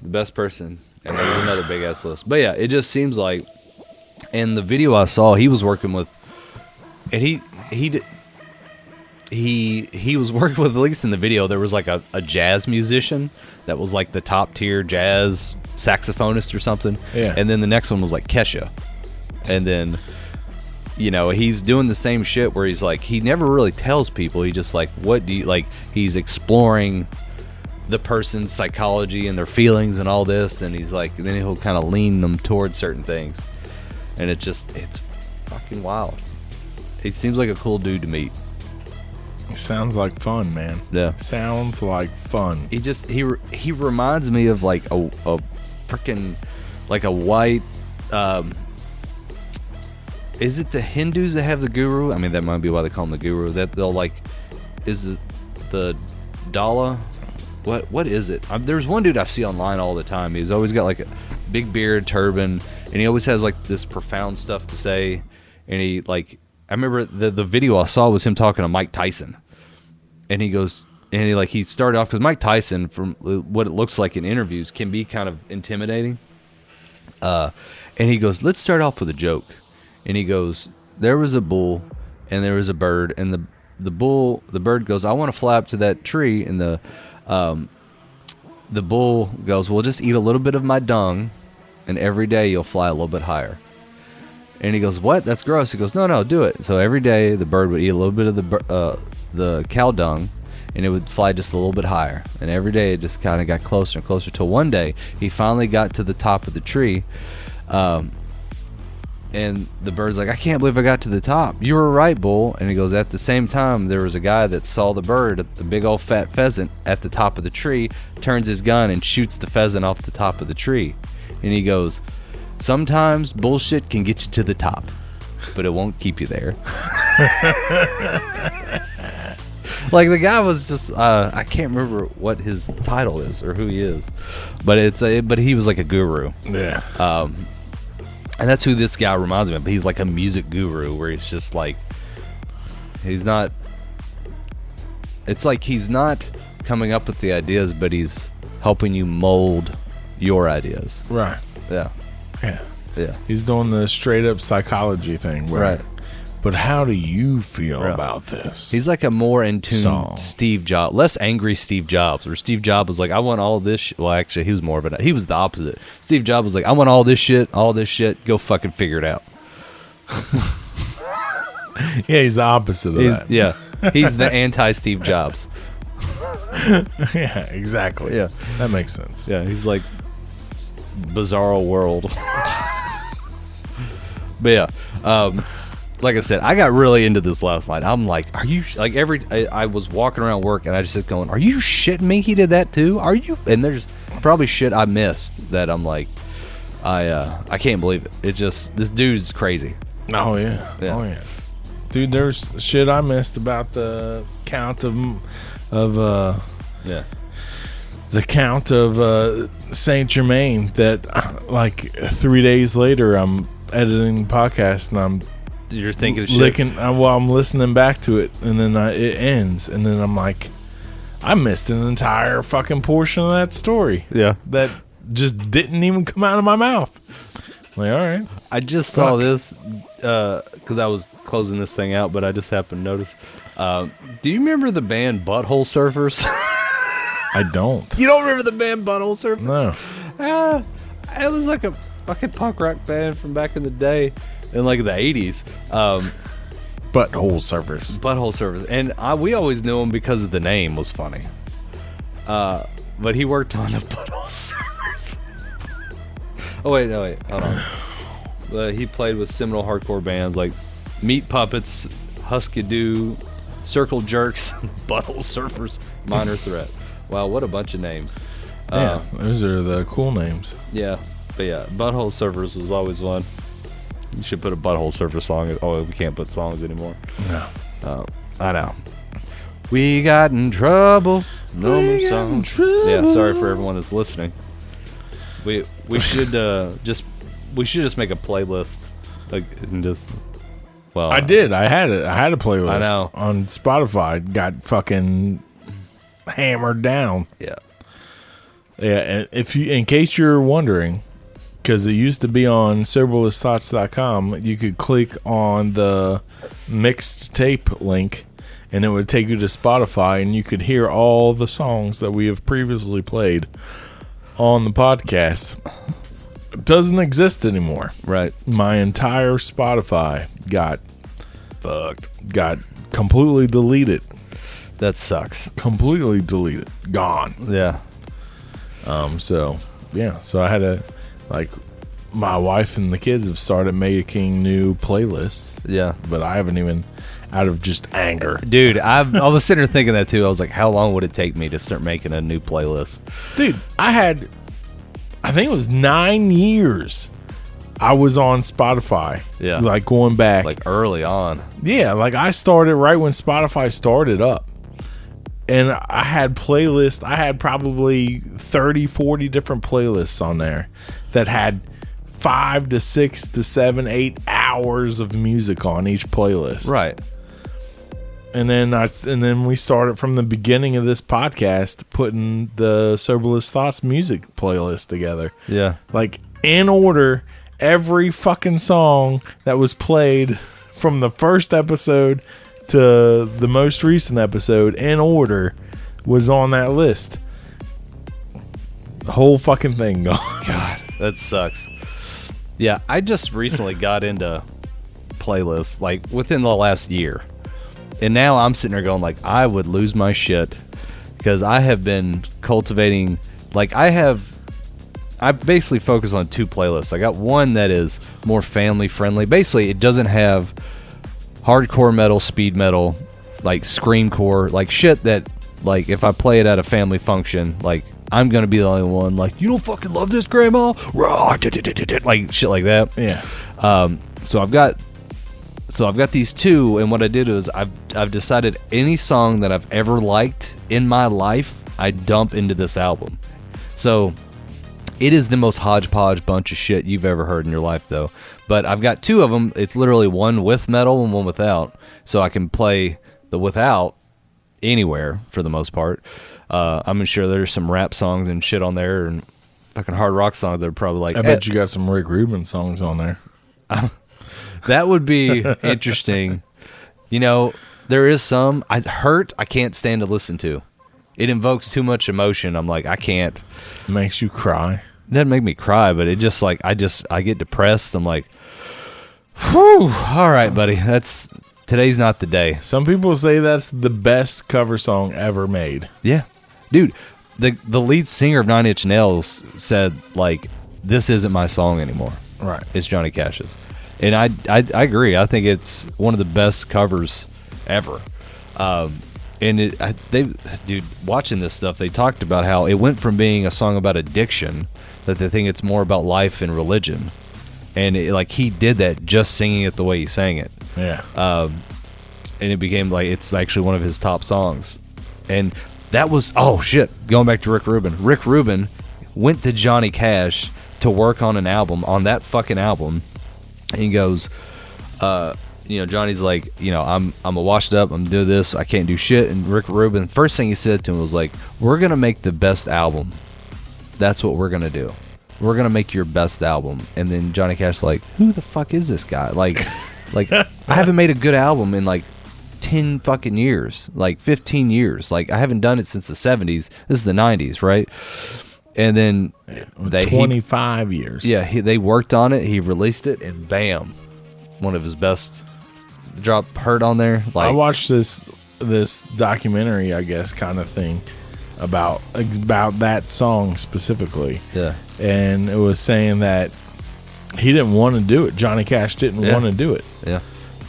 The best person, and there's another big ass list. But yeah, it just seems like, in the video I saw, he was working with, and he was working with, at least in the video, there was like a jazz musician that was like the top tier jazz saxophonist or something. Yeah. And then the next one was like Kesha. And then, you know, he's doing the same shit where he's like, he never really tells people. He just like, what do you, like, he's exploring the person's psychology and their feelings and all this. And he's like, then he'll kind of lean them towards certain things. And it's fucking wild. He seems like a cool dude to meet. Sounds like fun, man. Yeah. Sounds like fun. He reminds me of like a freaking, like a white, is it the Hindus that have the guru? I mean, that might be why they call him the guru. That they'll like, is it the Dala? What is it? There's one dude I see online all the time. He's always got like a big beard, turban, and he always has like this profound stuff to say. And he like, I remember the video I saw was him talking to Mike Tyson, and he goes, and he started off, because Mike Tyson, from what it looks like in interviews, can be kind of intimidating. And he goes, let's start off with a joke. And he goes, there was a bull and there was a bird, and the bird goes, I want to fly up to that tree, and the bull goes, well, just eat a little bit of my dung, and every day you'll fly a little bit higher. And he goes, what? That's gross. He goes, no, do it. So every day the bird would eat a little bit of the cow dung, and it would fly just a little bit higher. And every day it just kind of got closer and closer, till one day he finally got to the top of the tree. And the bird's like, I can't believe I got to the top. You were right, bull. And he goes, at the same time, there was a guy that saw the bird, the big old fat pheasant, at the top of the tree, turns his gun and shoots the pheasant off the top of the tree. And he goes, sometimes bullshit can get you to the top, but it won't keep you there. Like, the guy was just, I can't remember what his title is or who he is, but but he was like a guru. Yeah. And that's who this guy reminds me of. He's like a music guru, where he's just like, he's not, it's like he's not coming up with the ideas, but he's helping you mold your ideas. Right. Yeah. Yeah. Yeah. He's doing the straight up psychology thing, where Right. But how do you feel Bro. about this? He's like a more in tune Song. Steve Jobs, less angry Steve Jobs. Where Steve Jobs was like, I want all this. Well, actually, he was more, but he was the opposite. Steve Jobs was like, I want all this shit. Go fucking figure it out. Yeah, he's the opposite of that. Yeah, he's the anti Steve Jobs. Yeah, exactly. Yeah. That makes sense. Yeah, he's like bizarro world. But yeah, like I said, I got really into this last night. I'm like, are you like I was walking around work and I just kept going, are you shitting me? He did that too? Are you? And there's probably shit I missed that I'm like, I can't believe it. It's just this dude's crazy. Oh yeah. Yeah. Oh yeah. Dude, there's shit I missed about the count of Yeah. the count of Saint Germain that like 3 days later I'm editing the podcast and I'm You're thinking of shit. I'm listening back to it and then it ends and then I'm like, I missed an entire fucking portion of that story. Yeah. That just didn't even come out of my mouth. Like, all right. I just saw this because I was closing this thing out, but I just happened to notice. Do you remember the band Butthole Surfers? I don't. You don't remember the band Butthole Surfers? No. It was like a fucking punk rock band from back in the day, in like the 80s. Butthole Surfers. Butthole Surfers. And we always knew him because of the name was funny. But he worked on the Butthole Surfers. Oh, wait, no, wait. Hold on. He played with seminal hardcore bands like Meat Puppets, Husky Doo, Circle Jerks, Butthole Surfers, Minor Threat. Wow, what a bunch of names. Yeah, those are the cool names. Yeah, but yeah, Butthole Surfers was always one. You should put a Butthole Surfer song. Oh, we can't put songs anymore. No. I know. We got in trouble. No more songs. Yeah, sorry for everyone that's listening. We should just make a playlist, like, and just. Well, I did. I had it. I had a playlist. I know. On Spotify. Got fucking hammered down. Yeah. Yeah, and in case you're wondering, because it used to be on serverlessthoughts.com, you could click on the mixed tape link, and it would take you to Spotify, and you could hear all the songs that we have previously played on the podcast. It doesn't exist anymore. Right. My entire Spotify got Fucked. got completely deleted. That sucks. Completely deleted. Gone. Yeah. So I had to, like, my wife and the kids have started making new playlists. Yeah. But I haven't even, out of just anger. Dude, I was sitting there thinking that too. I was like, how long would it take me to start making a new playlist? Dude, I think it was 9 years I was on Spotify. Yeah. Like, going back. Like early on. Yeah, like I started right when Spotify started up. And I had playlists. I had probably 30, 40 different playlists on there that had 5 to 6 to 7, 8 hours of music on each playlist. Right. And then we started from the beginning of this podcast putting the Soberless Thoughts music playlist together. Yeah. Like, in order, every fucking song that was played from the first episode to the most recent episode in order was on that list. The whole fucking thing gone. God, that sucks. Yeah, I just recently got into playlists, like, within the last year. And now I'm sitting there going, like, I would lose my shit because I have been cultivating, like, I basically focus on 2 playlists. I got one that is more family friendly. Basically, it doesn't have hardcore metal, speed metal, like screamcore, like shit that, like, if I play it at a family function, like, I'm gonna be the only one, like, you don't fucking love this, grandma, like shit like that. Yeah. So I've got these 2, and what I did is I've decided any song that I've ever liked in my life, I dump into this album. So it is the most hodgepodge bunch of shit you've ever heard in your life, though. But I've got 2 of them. It's literally one with metal and one without. So I can play the without anywhere for the most part. I'm sure there's some rap songs and shit on there and fucking hard rock songs that are probably like... I bet you got some Rick Rubin songs on there. That would be interesting. You know, there is some Hurt. I can't stand to listen to. It invokes too much emotion. I'm like, I can't. It makes you cry. It doesn't make me cry, but it just like I get depressed. I'm like, whew, all right, buddy. Today's not the day. Some people say that's the best cover song ever made. Yeah. Dude, the lead singer of Nine Inch Nails said, like, this isn't my song anymore. Right. It's Johnny Cash's. And I agree. I think it's one of the best covers ever. And dude, watching this stuff, they talked about how it went from being a song about addiction that they think it's more about life and religion. And he did that just singing it the way he sang it. Yeah. And it became like it's actually one of his top songs. And that was, oh shit, going back to Rick Rubin. Rick Rubin went to Johnny Cash to work on an album, on that fucking album. And he goes, Johnny's like, I'm a washed up, I'm doing this, I can't do shit. And Rick Rubin, first thing he said to him was like, we're going to make the best album. That's what we're going to do. We're going to make your best album. And then Johnny Cash's like, who the fuck is this guy? Like I haven't made a good album in like 10 fucking years, like 15 years. Like I haven't done it since the 70s. This is the 90s, right? And then 25 years. Yeah, they worked on it. He released it, and bam, one of his best. Drop Hurt on there. Like, I watched this documentary, I guess, kind of thing about that song specifically. Yeah, and it was saying that he didn't want to do it. Johnny Cash didn't want to do it. Yeah,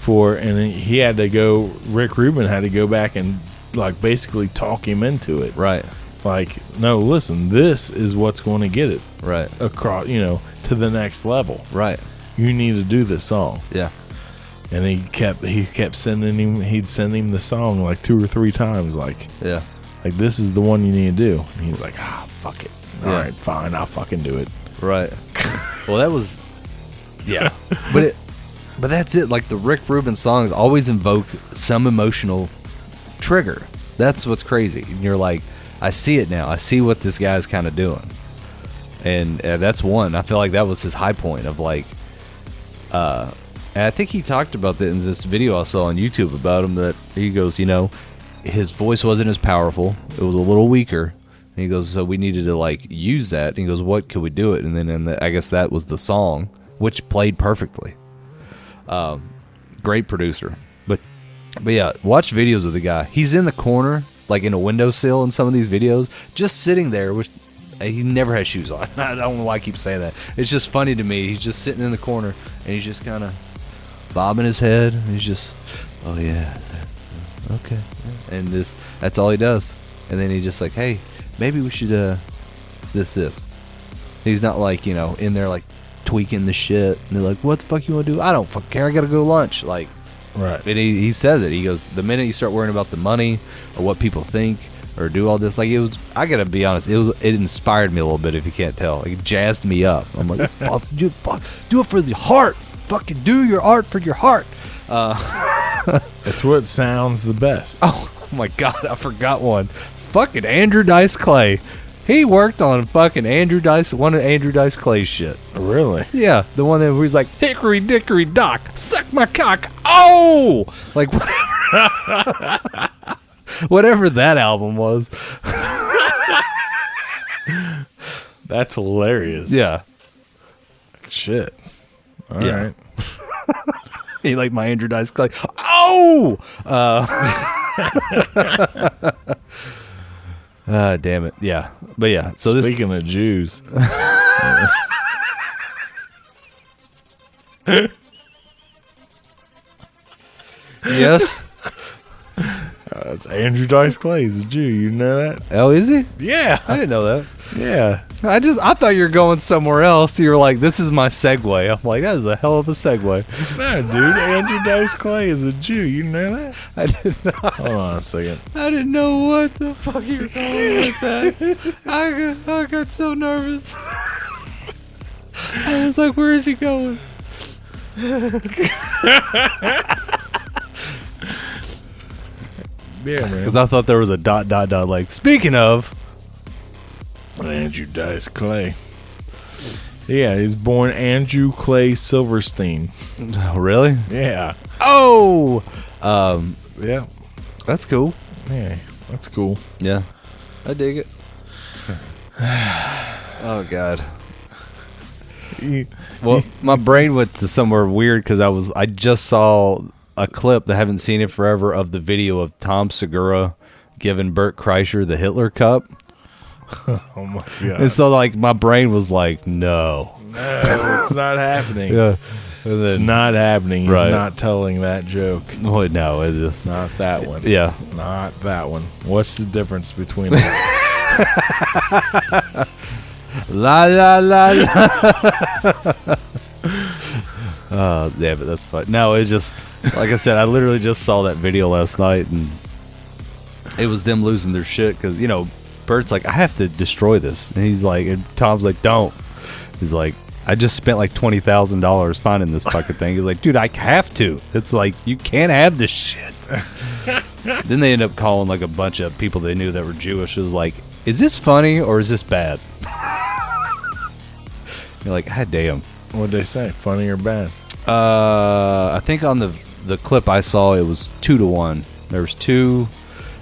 and he had to go. Rick Rubin had to go back and like basically talk him into it. Right. Like, no, listen, this is what's going to get it right across, to the next level. Right. You need to do this song. Yeah. And he kept sending him. He'd send him the song like 2 or 3 times. Like, yeah, like this is the one you need to do. And he's like, fuck it. All Yeah. right, fine, I'll fucking do it. right. Well, that was, yeah, but that's it. Like the Rick Rubin songs always invoked some emotional trigger. That's what's crazy. And you're like, I see it now. I see what this guy's kind of doing, and that's one. I feel like that was his high point of like. And I think he talked about that in this video I saw on YouTube about him, that he goes, his voice wasn't as powerful. It was a little weaker. And he goes, so we needed to like use that. And he goes, what could we do it? And then I guess that was the song, which played perfectly. Great producer. But yeah, watch videos of the guy. He's in the corner, like in a windowsill in some of these videos, just sitting there, which he never has shoes on. I don't know why I keep saying that. It's just funny to me. He's just sitting in the corner and he's just kind of bobbing his head. He's just, oh yeah, okay, and that's all he does. And then he's just like, hey, maybe we should this. He's not like in there like tweaking the shit. And they're like, what the fuck you want to do? I don't fucking care. I gotta go to lunch. Like, right. And he says it. He goes, the minute you start worrying about the money or what people think or do all this, like it was. I gotta be honest. It inspired me a little bit. If you can't tell, like, it jazzed me up. I'm like, fuck, do it for the heart. Fucking do your art for your heart. It's what sounds the best. Oh my god, I forgot one. Fucking Andrew Dice Clay. He worked on fucking one of Andrew Dice Clay's shit. Really? Yeah, the one that he's like, hickory dickory dock, suck my cock. Oh, like whatever that album was. That's hilarious. Yeah. Shit. All right. He like my Andrew Dice Clay. Oh! Damn it. Yeah. But yeah. So Speaking of Jews. Yes. It's Andrew Dice Clay. He's a Jew. You know that? Oh, is he? Yeah. I didn't know that. Yeah. I thought you were going somewhere else. You were like, this is my segue. I'm like, that is a hell of a segue. No, dude. Andrew Dice Clay is a Jew. You know that? I did not. Hold on a second. I didn't know what the fuck you were going with that. I got so nervous. I was like, where is he going? Yeah, man. Because I thought there was a ... Like, speaking of. Andrew Dice Clay. Yeah, he's born Andrew Clay Silverstein. Oh, really? Yeah. Oh, Yeah. that's cool. Yeah, that's cool. Yeah, I dig it. Oh God. Well, my brain went to somewhere weird because I just saw a clip that I haven't seen it forever of the video of Tom Segura giving Bert Kreischer the Hitler Cup. Oh my God. And so like my brain was like, no, it's not happening. yeah, and It's then, not happening. He's Right. not telling that joke. well, no, it's just Not that one. yeah. Not that one. What's the difference between them? La la la la. Yeah, but that's fun. No, it's just like I said. I literally just saw that video last night, and it was them losing their shit because Bert's like, I have to destroy this, and he's like, and Tom's like, don't. He's like, I just spent like $20,000 finding this fucking thing. He's like, dude, I have to. It's like you can't have this shit. Then they end up calling like a bunch of people they knew that were Jewish. It was like, is this funny or is this bad? You're like, God damn. What'd they say? Funny or bad? I think on the clip I saw, it was 2-1. There was two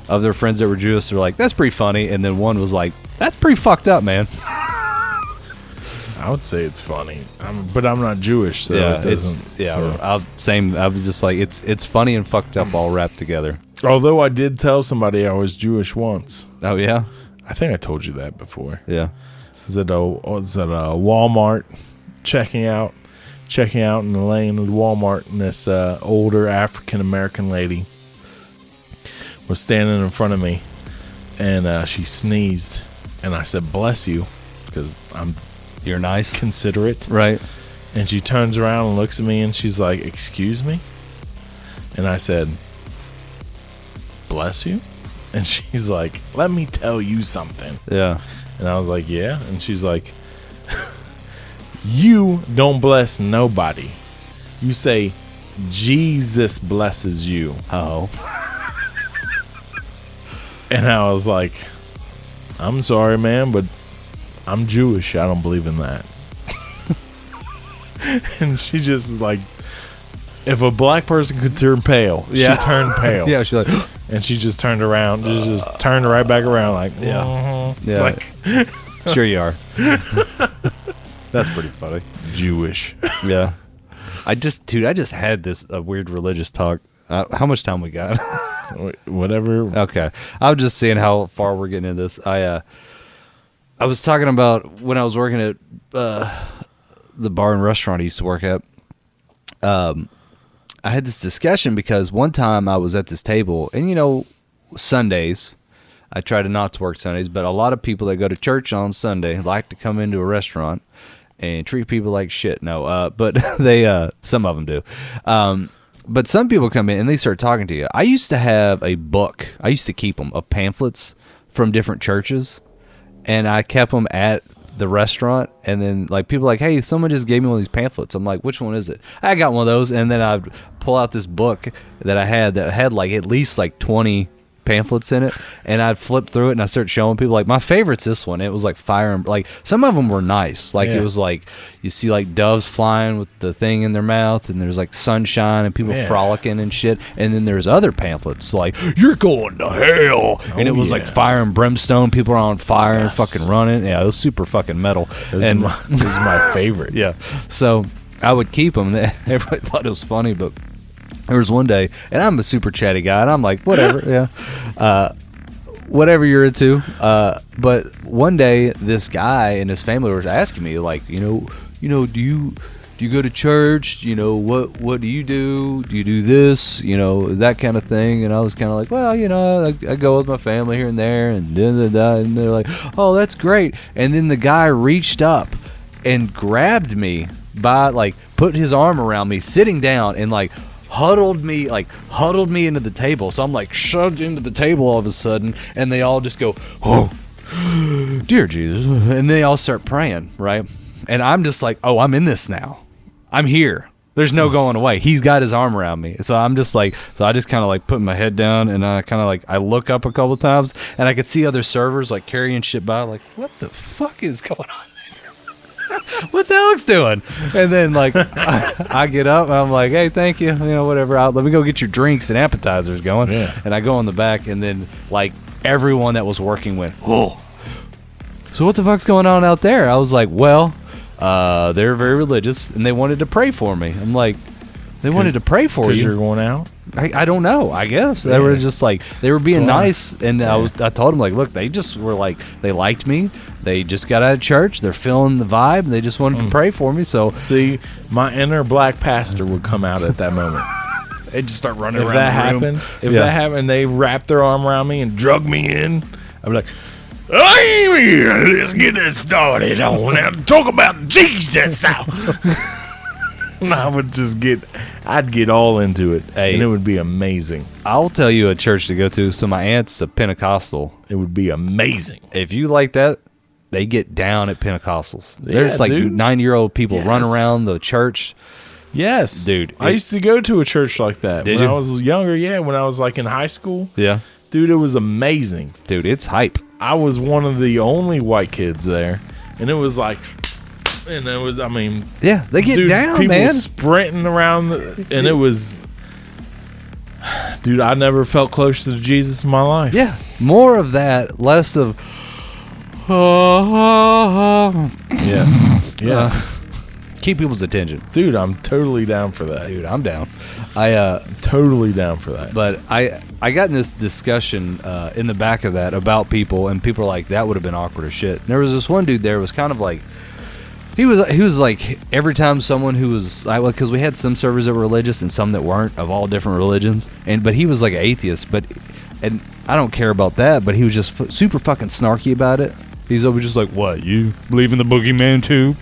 of their friends that were Jewish. They're like, that's pretty funny. And then one was like, that's pretty fucked up, man. I would say it's funny. But I'm not Jewish, so Yeah, it doesn't. same. I was just like, it's funny and fucked up all wrapped together. Although I did tell somebody I was Jewish once. Oh yeah, I think I told you that before. yeah. I was at a Walmart checking out in the lane of Walmart, and this older African American lady was standing in front of me, and she sneezed, and I said, "Bless you," because I'm You're nice, considerate. right? And she turns around and looks at me, and she's like, "Excuse me?" And I said, "Bless you?" And she's like, "Let me tell you something." Yeah. And I was like, "Yeah." And she's like, "You don't bless nobody. You say, Jesus blesses you." Oh. And I was like, "I'm sorry, man, but I'm Jewish. I don't believe in that." And she just like, if a black person could turn pale, Yeah. she turned pale. Yeah. She's like, And she just turned around, just turned right back around, like, Yeah. "Mhm." yeah. Like, Sure you are. That's pretty funny. Jewish. Yeah. I just had this weird religious talk. How much time we got? Whatever. Okay. I was just seeing how far we're getting into this. I was talking about when I was working at the bar and restaurant I used to work at. I had this discussion because one time I was at this table, and Sundays, I try to not to work Sundays, but a lot of people that go to church on Sunday like to come into a restaurant and treat people like shit. No, but they some of them do. But some people come in and they start talking to you. I used to have a book. I used to keep them of pamphlets from different churches, and I kept them at the restaurant. And then like people are like, hey, someone just gave me one of these pamphlets. I'm like, which one is it? I got one of those. And then I'd pull out this book that I had that had like at least like 20 pamphlets in it, and I'd flip through it and I started showing people like my favorite's this one. It was like fire, and like some of them were nice, like it was like you see like doves flying with the thing in their mouth, and there's like sunshine and people frolicking and shit. And then there's other pamphlets like you're going to hell, and it was like fire and brimstone, people are on fire and fucking running. Yeah, it was super fucking metal. This is my favorite. Yeah, so I would keep them. Everybody thought it was funny, but there was one day, and I'm a super chatty guy, and I'm like, whatever, whatever you're into. But one day, this guy and his family was asking me, like, do you go to church? What do you do? Do you do this? That kind of thing. And I was kind of like, well, I go with my family here and there, and and they're like, oh, that's great. And then the guy reached up and grabbed me by like put his arm around me, sitting down, and like huddled me into the table. So I'm like shoved into the table all of a sudden, and they all just go, oh, dear Jesus, and they all start praying, right? And I'm just like, oh, I'm in this now. I'm here. There's no going away. He's got his arm around me. So I'm just like, I just kind of like put my head down, and I kind of like, I look up a couple times, and I could see other servers like carrying shit by, like, what the fuck is going on there? What's Alex doing? And then like I get up and I'm like, hey, thank you, whatever. Let me go get your drinks and appetizers going. Yeah. And I go in the back, and then like everyone that was working went, oh. So what the fuck's going on out there? I was like, well, they're very religious and they wanted to pray for me. I'm like, they wanted to pray for you? Because you're going out? I don't know. I guess they were just like, they were being nice, and I told them like, look, they just were like, they liked me. They just got out of church. They're feeling the vibe. And they just wanted to pray for me. So see, my inner black pastor would come out at that moment. They'd just start running If around that the room. happened, if that happened, they wrapped their arm around me and drug me in. I'd be like, hey, let's get this started on now. Talk about Jesus. And I would just I'd get all into it, and it would be amazing. I'll tell you a church to go to. So my aunt's a Pentecostal. It would be amazing. If you like that, they get down at Pentecostals. Yeah, There's like dude. 9-year-old people run around the church. Yes, dude. I used to go to a church like that Did when you? I was younger. Yeah, when I was like in high school. Yeah, dude, it was amazing. Dude, it's hype. I was one of the only white kids there, and it was like, and it was, I mean, yeah, they get down, people man. sprinting around, and it was, dude, I never felt closer to Jesus in my life. Yeah, more of that, less of. Yes. Keep people's attention. Dude, I'm totally down for that. Dude, I'm down. I'm totally down for that. But I got in this discussion in the back of that about people, and people are like, that would have been awkward as shit. And there was this one dude there was kind of like, he was like, every time someone who was, because we had some servers that were religious and some that weren't, of all different religions, but he was like an atheist, and I don't care about that, but he was just super fucking snarky about it. He's always just like, what, you believe in the boogeyman too?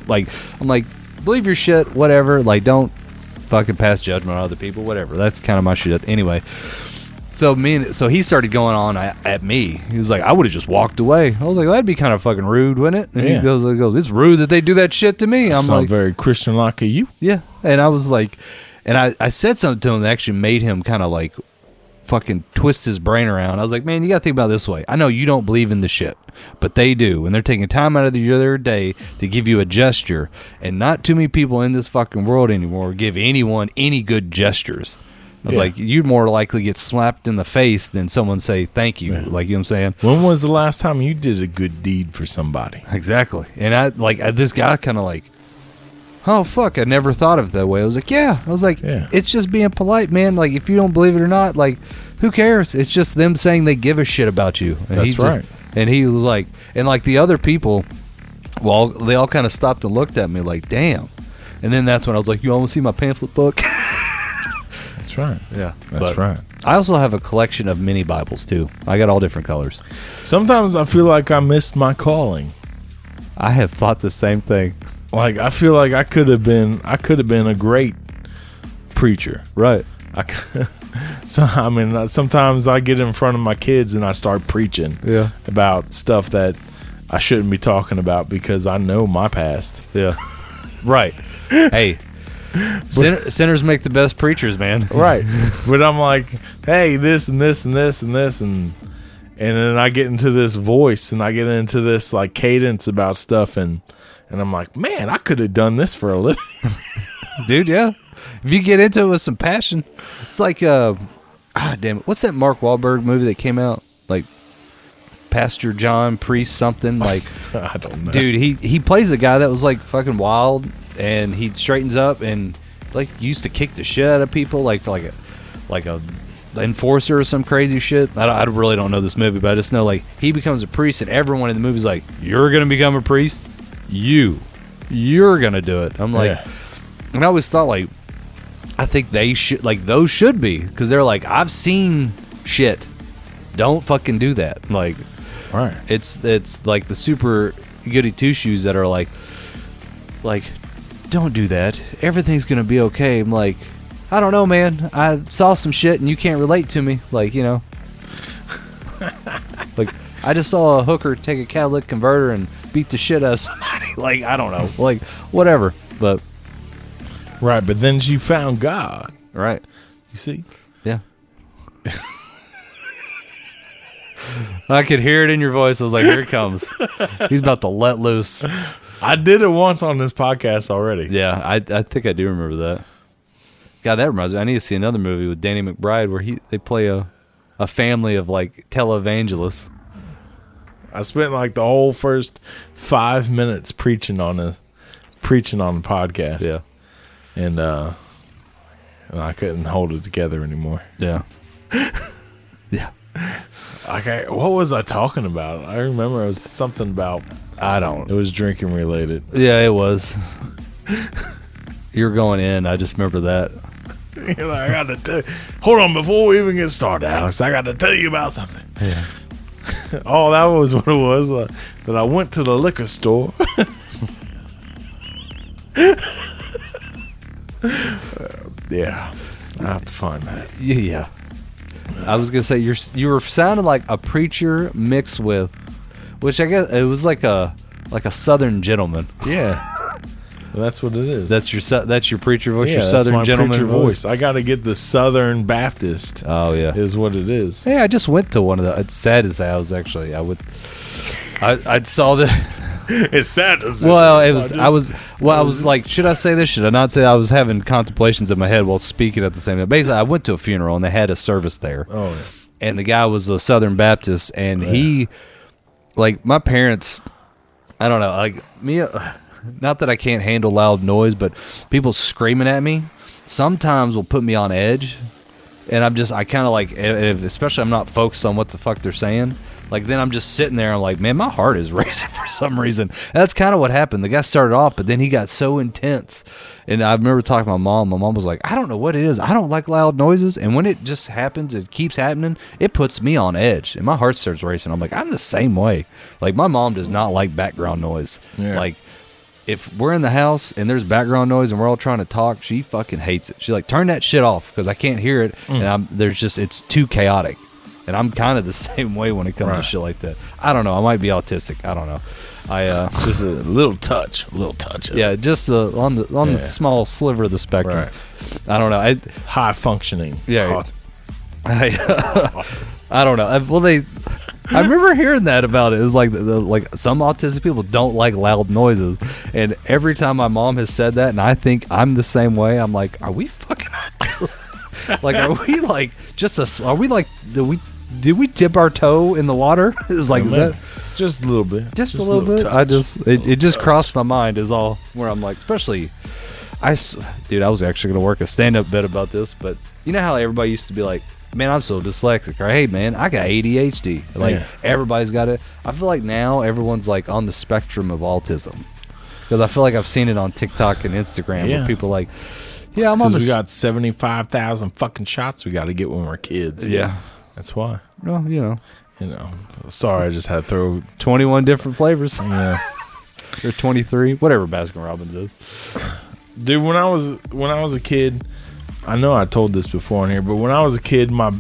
Like, I'm like, believe your shit, whatever. Like, don't fucking pass judgment on other people, whatever. That's kind of my shit. Anyway, so he started going on at me. He was like, I would have just walked away. I was like, that'd be kind of fucking rude, wouldn't it? And he goes, it's rude that they do that shit to me. That's I'm not like, very Christian-like of you. yeah. And I was like, and I said something to him that actually made him kind of like fucking twist his brain around. I was like, man, you gotta think about it this way. I know you don't believe in the shit, but they do, and they're taking time out of their day to give you a gesture, and not too many people in this fucking world anymore give anyone any good gestures. I was like, you'd more likely get slapped in the face than someone say thank you. Like, you know what I'm saying? When was the last time you did a good deed for somebody? Exactly. And this guy kind of like, oh, fuck, I never thought of it that way. I was like, it's just being polite, man. Like, if you don't believe it or not, like, who cares? It's just them saying they give a shit about you. And that's right. And he was like, and like the other people, well, they all kind of stopped and looked at me like, damn. And then that's when I was like, you all want to see my pamphlet book? That's right. Yeah. That's right. I also have a collection of mini Bibles, too. I got all different colors. Sometimes I feel like I missed my calling. I have thought the same thing. Like, I feel like I could have been a great preacher. Right. So I mean, sometimes I get in front of my kids and I start preaching about stuff that I shouldn't be talking about because I know my past. Yeah. Right. Hey, sinners make the best preachers, man. Right. But I'm like, hey, this and this and this and this and then I get into this voice and I get into this like cadence about stuff and I'm like, man, I could have done this for a living. Dude, yeah. If you get into it with some passion, it's like, damn it. What's that Mark Wahlberg movie that came out? Like, Pastor John, Priest, something? Like, I don't know. Dude, he plays a guy that was like fucking wild, and he straightens up and like used to kick the shit out of people, like a enforcer or some crazy shit. I really don't know this movie, but I just know like he becomes a priest, and everyone in the movie's like, "You're gonna become a priest? You're gonna do it." I'm like, and I always thought like, I think they should, like, those should be, because they're like, I've seen shit. Don't fucking do that. Like, right. It's like the super goody two shoes that are like, don't do that. Everything's gonna be okay. I'm like, I don't know, man. I saw some shit and you can't relate to me. Like, you know, like I just saw a hooker take a catalytic converter and beat the shit out of somebody. Like, I don't know. Like, whatever. But right. But then she found God. Right. You see? Yeah. I could hear it in your voice. I was like, here it comes. He's about to let loose. I did it once on this podcast already. Yeah, I think I do remember that. God, that reminds me. I need to see another movie with Danny McBride where they play a family of like televangelists. I spent like the whole first 5 minutes preaching on the podcast. Yeah. And I couldn't hold it together anymore. Yeah. Yeah. Okay, what was I talking about? I remember it was something about, it was drinking related. Yeah, it was. You were going in. I just remember that. You're like, I gotta tell you. Hold on, before we even get started, Alex, I gotta tell you about something. Yeah. Oh, that was what it was. That I went to the liquor store. Yeah, I have to find that. Yeah. I was gonna say you were sounding like a preacher mixed with, which I guess it was like a Southern gentleman. Yeah. Well, that's what it is. That's your preacher voice. Yeah, your Southern that's my gentleman preacher voice. I got to get the Southern Baptist. Oh yeah, is what it is. Hey, I just went to one of the. It's sad to say I was actually. I saw the. It's sad to say. Well, I was like, should I say this? Should I not say? I was having contemplations in my head while speaking at the same time. Basically, I went to a funeral and they had a service there. Oh yeah. And the guy was a Southern Baptist, and he, like my parents, I don't know, like me. Not that I can't handle loud noise, but people screaming at me sometimes will put me on edge. And I kind of like, especially I'm not focused on what the fuck they're saying. Like then I'm just sitting there and I'm like, man, my heart is racing for some reason. And that's kind of what happened. The guy started off, but then he got so intense. And I remember talking to my mom. My mom was like, I don't know what it is. I don't like loud noises. And when it just happens, it keeps happening, it puts me on edge. And my heart starts racing. I'm like, I'm the same way. Like my mom does not like background noise. Yeah. Like, if we're in the house and there's background noise and we're all trying to talk, she fucking hates it. She's like, turn that shit off because I can't hear it. And it's too chaotic. And I'm kind of the same way when it comes to shit like that. I don't know. I might be autistic. I don't know. Just a little touch. Yeah, just on the small sliver of the spectrum. Right. I don't know. High functioning. Yeah. I don't know. I remember hearing that about it. It was like like some autistic people don't like loud noises, and every time my mom has said that, and I think I'm the same way. I'm like, are we fucking like? Are we like Are we like? Did we dip our toe in the water? It was like, is that just a little bit? Just a little bit. Touch. It just crossed my mind. Is all where I'm like, especially. I was actually gonna work a stand-up bit about this, but you know how everybody used to be like, man, I'm so dyslexic, or hey man, I got ADHD. Like everybody's got it. I feel like now everyone's like on the spectrum of autism, because I feel like I've seen it on TikTok and Instagram where people like, yeah, I'm on we got 75,000 fucking shots we got to get when we're kids. Yeah, that's why. Well, you know. Sorry, I just had to throw 21 different flavors. Yeah, or 23, whatever Baskin Robbins is. Dude, when I was a kid, I know I told this before in here, but when I was a kid, my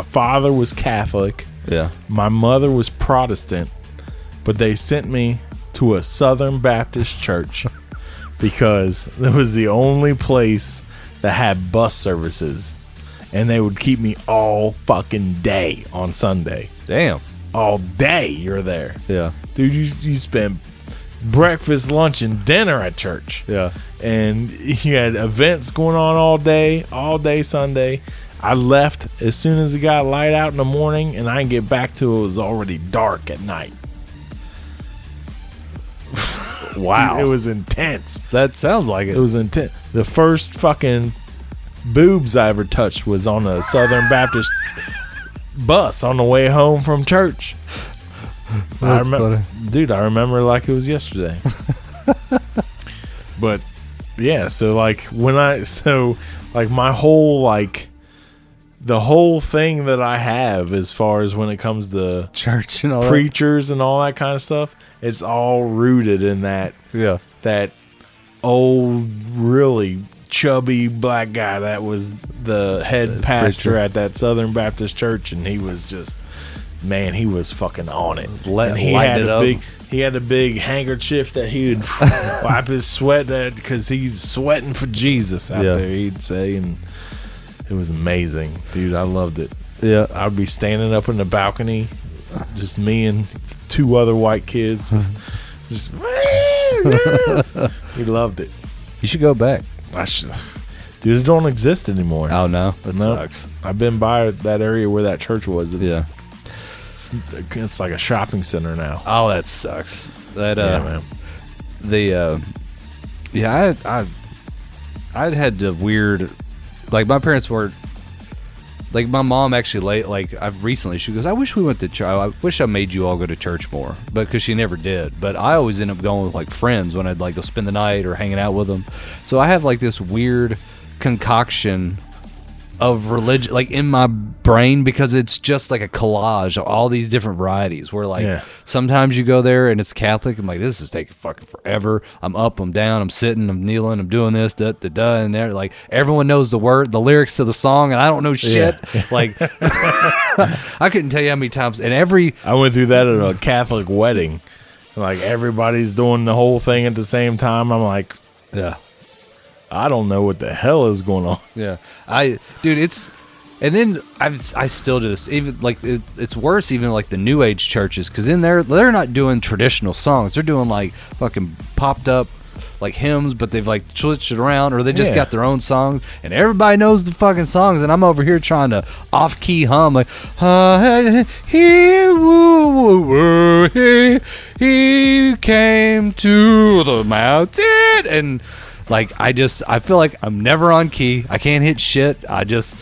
father was Catholic. Yeah. My mother was Protestant, but they sent me to a Southern Baptist church because it was the only place that had bus services, and they would keep me all fucking day on Sunday. Damn. All day you're there. Yeah. Dude, you spent breakfast, lunch, and dinner at church. Yeah. And you had events going on all day Sunday. I left as soon as it got light out in the morning, and I didn't get back till it was already dark at night. Wow. Dude, it was intense. That sounds like it. It was intense. The first fucking boobs I ever touched was on a Southern Baptist bus on the way home from church. That's funny. Dude, I remember like it was yesterday. But yeah, so like my whole like the whole thing that I have as far as when it comes to church and all preachers and all that kind of stuff, it's all rooted in that old really chubby black guy that was the head pastor at that Southern Baptist church, and he was just, man, he was fucking on it. And he had a big handkerchief that he would wipe his sweat at because he's sweating for Jesus out there, he'd say, and it was amazing, dude. I loved it. Yeah, I'd be standing up in the balcony, just me and two other white kids, just yes. He loved it. You should go back. Dude, it don't exist anymore. Oh no, that Nope. sucks. I've been by that area where that church was. Yeah. It's like a shopping center now. Oh, that sucks. That Man. I'd had the weird, like my parents were, like my mom actually I've recently, she goes, I wish we went to church. I wish I made you all go to church more, but because she never did. But I always end up going with like friends when I'd like go spend the night or hanging out with them. So I have like this weird concoction of religion like in my brain because it's just like a collage of all these different varieties where like sometimes you go there and it's Catholic. I'm like, this is taking fucking forever. I'm up, I'm down, I'm sitting, I'm kneeling, I'm doing this, and there like everyone knows the lyrics to the song and I don't know shit. Like I couldn't tell you how many times and I went through that at a Catholic wedding. Like everybody's doing the whole thing at the same time. I'm like, yeah. I don't know what the hell is going on. Yeah, it's, and then I still do this. Even like it's worse. Even like the New Age churches, because in there they're not doing traditional songs. They're doing like fucking popped up like hymns, but they've like switched it around, or they just got their own songs, and everybody knows the fucking songs, and I'm over here trying to off key hum like he came to the mountain and. Like I feel like I'm never on key. I can't hit shit. I don't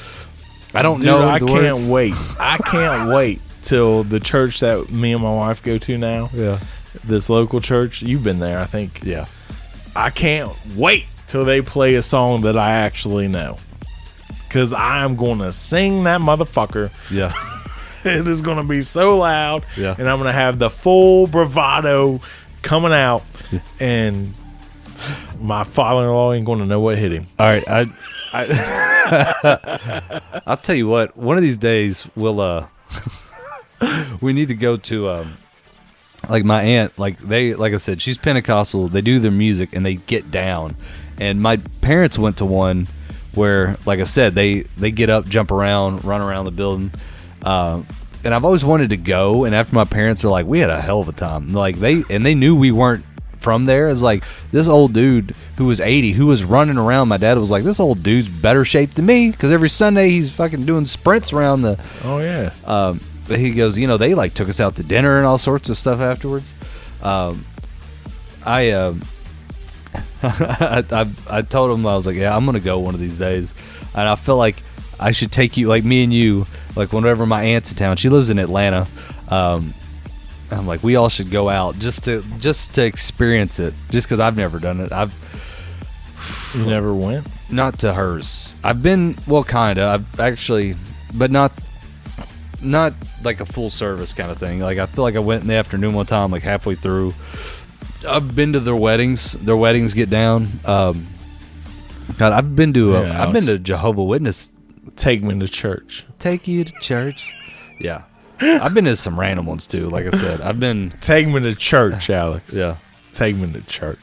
know. I can't wait. I can't wait till the church that me and my wife go to now. Yeah. This local church. You've been there, I think. Yeah. I can't wait till they play a song that I actually know. Because I am going to sing that motherfucker. Yeah. It is going to be so loud. Yeah. And I'm going to have the full bravado coming out. Yeah. And my father-in-law ain't going to know what hit him. All right, I'll tell you what. One of these days, we'll we need to go to like my aunt. Like I said, she's Pentecostal. They do their music and they get down. And my parents went to one where, like I said, they get up, jump around, run around the building. And I've always wanted to go. And after my parents were like, we had a hell of a time. Like they knew we weren't from there. Is like this old dude who was 80 who was running around. My dad was like, this old dude's better shape than me because every Sunday he's fucking doing sprints around the but he goes, they like took us out to dinner and all sorts of stuff afterwards. I told him, I was like, yeah, I'm gonna go one of these days, and I feel like I should take you, like me and you, like whenever my aunt's in town. She lives in Atlanta. I'm like, we all should go out just to experience it, just because I've never done it. You never went? Not to hers. I've been, well, kinda. I've actually, but not like a full service kind of thing. Like I feel like I went in the afternoon one time, like halfway through. I've been to their weddings. Their weddings get down. God, I've been to Jehovah's Witness. Take me to church. Take you to church. Yeah. I've been to some random ones too. Like I said, I've been. Take me to church, Alex. Yeah, take me to church.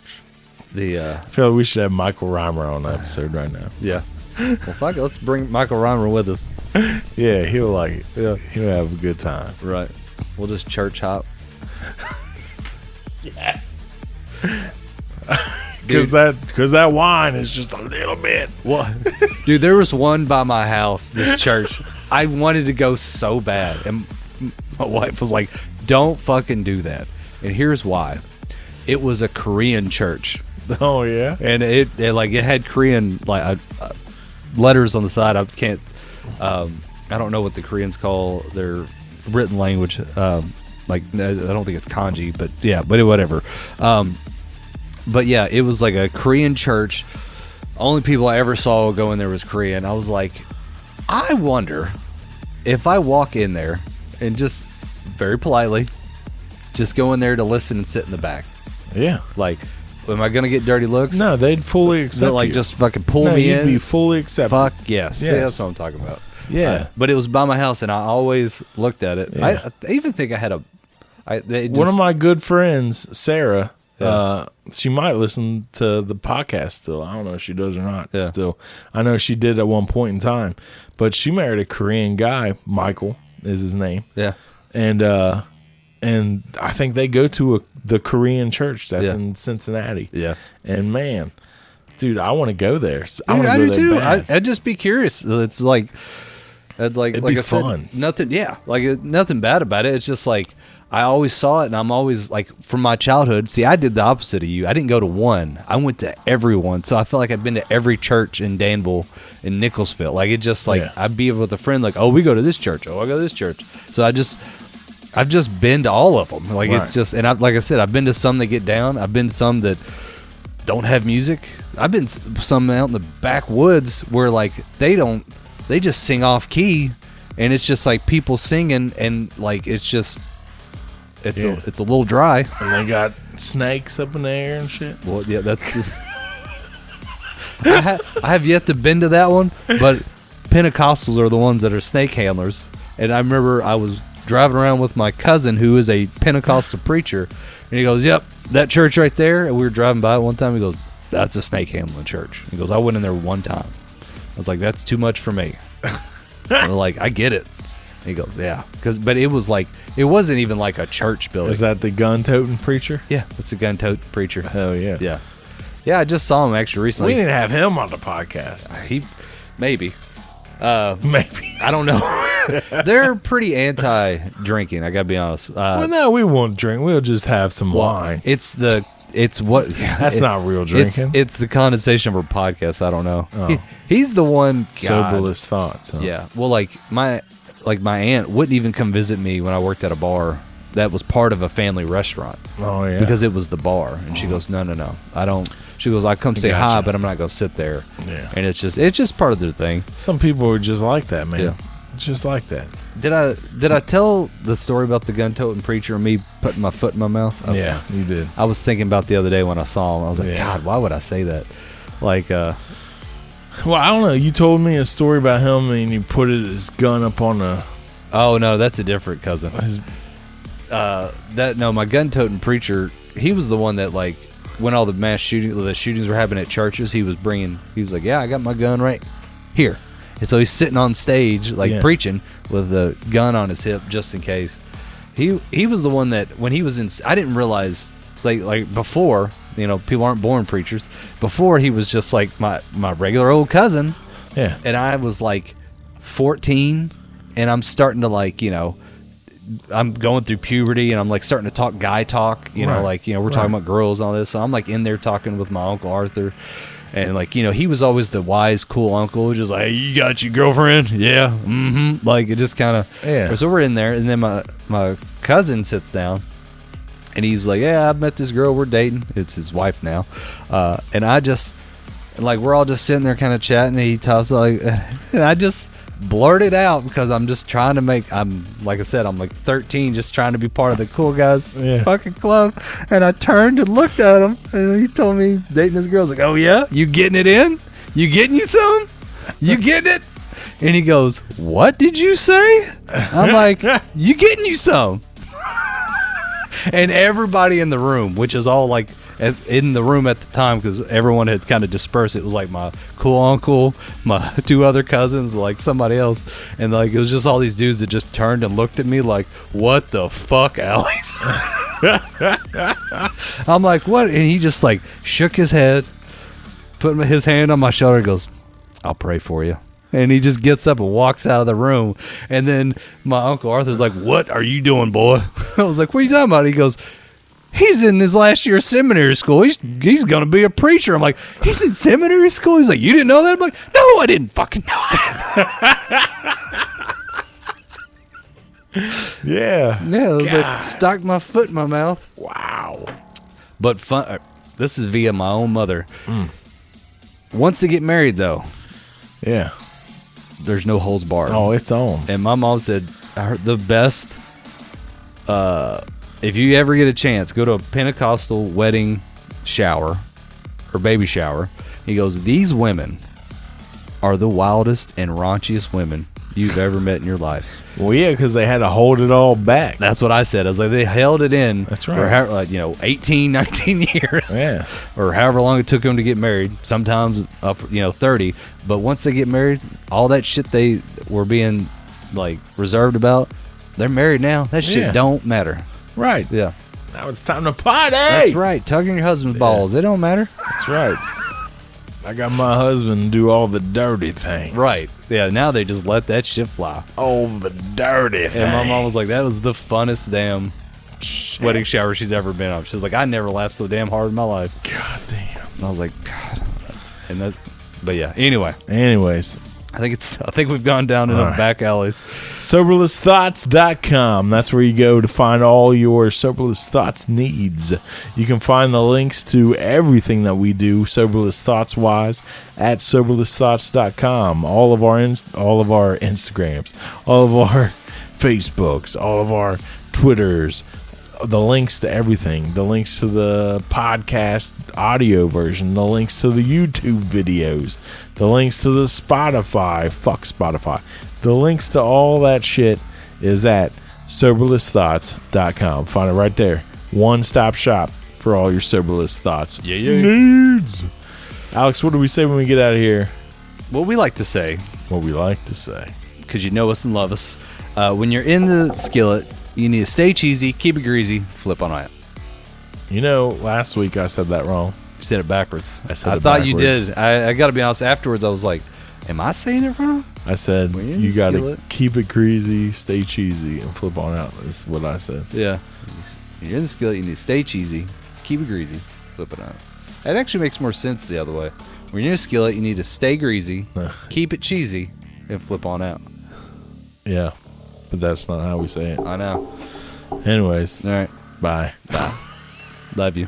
I feel like we should have Michael Reimer on the episode right now. Yeah. Well, fuck it. Let's bring Michael Reimer with us. Yeah, he'll like it. Yeah, he'll have a good time. Right. We'll just church hop. Yes. Because that wine is just a little bit. What? Dude, there was one by my house. This church. I wanted to go so bad, and my wife was like, don't fucking do that. And here's why. It was a Korean church. Oh yeah. And it had Korean letters on the side. I can't I don't know what the Koreans call their written language. I don't think it's kanji, but yeah, but whatever. But yeah, it was like a Korean church. Only people I ever saw go in there was Korean. I was like, I wonder if I walk in there and just very politely just go in there to listen and sit in the back. Yeah. Like, am I going to get dirty looks? No, they'd fully accept like you. Just fucking pull me in? You'd be fully accepted. Fuck yes. See, that's what I'm talking about. Yeah. But it was by my house, and I always looked at it. Yeah. I even think I had one of my good friends, Sarah, she might listen to the podcast still. I don't know if she does or not still. I know she did at one point in time. But she married a Korean guy. Michael is his name. Yeah. And and I think they go to the Korean church that's Yeah. in Cincinnati. Yeah. And man, dude, I want to go there. Dude, I do too. Bad. I'd just be curious. It's like, It'd like be I said, fun. nothing. Yeah, nothing bad about it. It's just like I always saw it, and I'm always like, from my childhood. See, I did the opposite of you. I didn't go to one. I went to every one. So I feel like I've been to every church in Danville, in Nicholsville. Like it just like I'd be with a friend. Like, oh, we go to this church. Oh, I go to this church. So I've just been to all of them. Like it's just, and like I said, I've been to some that get down. I've been some that don't have music. I've been some out in the backwoods where like they just sing off key, and it's just like people singing, and like it's a little dry. And they got snakes up in the air and shit. Well, yeah, that's. I have yet to been to that one, but Pentecostals are the ones that are snake handlers. And I remember I was driving around with my cousin who is a Pentecostal preacher, and he goes, "Yep, that church right there." And we were driving by it one time. He goes, "That's a snake handling church." He goes, "I went in there one time." I was like, "That's too much for me." I'm like, "I get it." He goes, "Yeah," but it was like it wasn't even like a church building. Is that the gun-toting preacher? Yeah, it's a gun-toting preacher. Hell yeah. Yeah. I just saw him actually recently. We need to have him on the podcast. He maybe. Maybe. I don't know. They're pretty anti-drinking. I gotta be honest. Well, no, we won't drink. We'll just have some wine. It's what. That's not real drinking. It's the condensation of our podcast. I don't know. Oh. He's the one. Soberless thoughts. Huh? Yeah. Well, like my aunt wouldn't even come visit me when I worked at a bar that was part of a family restaurant. Oh yeah. Because it was the bar, and she goes, no, I don't. She goes, I come say hi, Gotcha. but I'm not gonna sit there. Yeah. And it's just part of their thing. Some people are just like that, man. Yeah. Just like that. Did I tell the story about the gun-toting preacher and me putting my foot in my mouth? Okay. Yeah, you did. I was thinking about the other day when I saw him. I was like, Yeah. God, why would I say that? Like, Well, I don't know. You told me a story about him, and you put his gun up on the. oh no, that's a different cousin. His, My gun-toting preacher, he was the one that like when all the shootings were happening at churches, he was like, yeah, I got my gun right here. And so he's sitting on stage like preaching with a gun on his hip just in case. He was the one that when he was in, I didn't realize like before, people aren't born preachers. Before he was just like my regular old cousin. yeah. And I was like 14, and I'm starting to like, I'm going through puberty, and I'm like starting to talk guy talk, Right. We're talking about girls and all this. So I'm like in there talking with my Uncle Arthur, and like, he was always the wise, cool uncle, just like, hey, you got your girlfriend? Yeah. Mm-hmm. Like it just kind of, Yeah. So we're in there, and then my cousin sits down, and he's like, yeah, I met this girl, we're dating. It's his wife now. And I just, like, we're all just sitting there kind of chatting, and he talks like, and I just blurted out because I'm just trying to like I said, I'm like 13, just trying to be part of the cool guys fucking club. And I turned and looked at him, and he told me he's dating this girl. I was like, oh yeah, you getting it in? You getting you some? You getting it? And he goes, what did you say? I'm like, you getting you some? And everybody in the room, which is all like in the room at the time because everyone had kind of dispersed. It was like my cool uncle, my two other cousins, like somebody else. And like it was just all these dudes that just turned and looked at me like, what the fuck, Alex? I'm like, what? And he just like shook his head, put his hand on my shoulder and goes, I'll pray for you. And he just gets up and walks out of the room. And then my Uncle Arthur's like, what are you doing, boy? I was like, what are you talking about? He goes, he's in his last year of seminary school. He's going to be a preacher. I'm like, he's in seminary school? He's like, you didn't know that? I'm like, no, I didn't fucking know that. Yeah. Yeah, it was like, stuck my foot in my mouth. Wow. But fun. This is via my own mother. Once they get married, though, Yeah. there's no holds barred. Oh, it's on. And my mom said, the best, if you ever get a chance, go to a Pentecostal wedding shower or baby shower. He goes, these women are the wildest and raunchiest women you've ever met in your life. Well, yeah, because they had to hold it all back. That's what I said. I was like, they held it in That's for right. 18, 19 years. Yeah. Or however long it took them to get married. Sometimes up, 30. But once they get married, all that shit they were being like reserved about, they're married now. That shit Yeah. don't matter. Right. Yeah. Now it's time to party. That's right. Tugging your husband's balls. It don't matter. That's right. I got my husband do all the dirty things. Right. Yeah, now they just let that shit fly. All the dirty things. And my mom was like, that was the funnest damn wedding shower she's ever been on. She's like, I never laughed so damn hard in my life. God damn. And I was like, God. And that, but yeah, anyway. Anyways. I think we've gone down in the back alleys. SoberlessThoughts.com. That's where you go to find all your Soberless Thoughts needs. You can find the links to everything that we do, Soberless Thoughts wise, at SoberlessThoughts.com. All of our Instagrams, all of our Facebooks, all of our Twitters, the links to everything, the links to the podcast audio version, the links to the YouTube videos, the links to the Spotify, the links to all that shit is at SoberlessThoughts.com. Find it right there. One-stop shop for all your Soberless Thoughts needs. Alex, what do we say when we get out of here? What we like to say, Because you know us and love us, when you're in the skillet, you need to stay cheesy, keep it greasy, flip on it. You know, last week I said that wrong. You said it backwards. I thought you did. I got to be honest. Afterwards, I was like, "Am I saying it wrong?" I said When you're in you the got to skillet. keep it greasy, stay cheesy, and flip on out. Is what I said. Yeah. When you're in the skillet, you need to stay cheesy, keep it greasy, flip it out. It actually makes more sense the other way. When you're in a skillet, you need to stay greasy, keep it cheesy, and flip on out. Yeah, but that's not how we say it. I know. Anyways, All right. bye. Love you.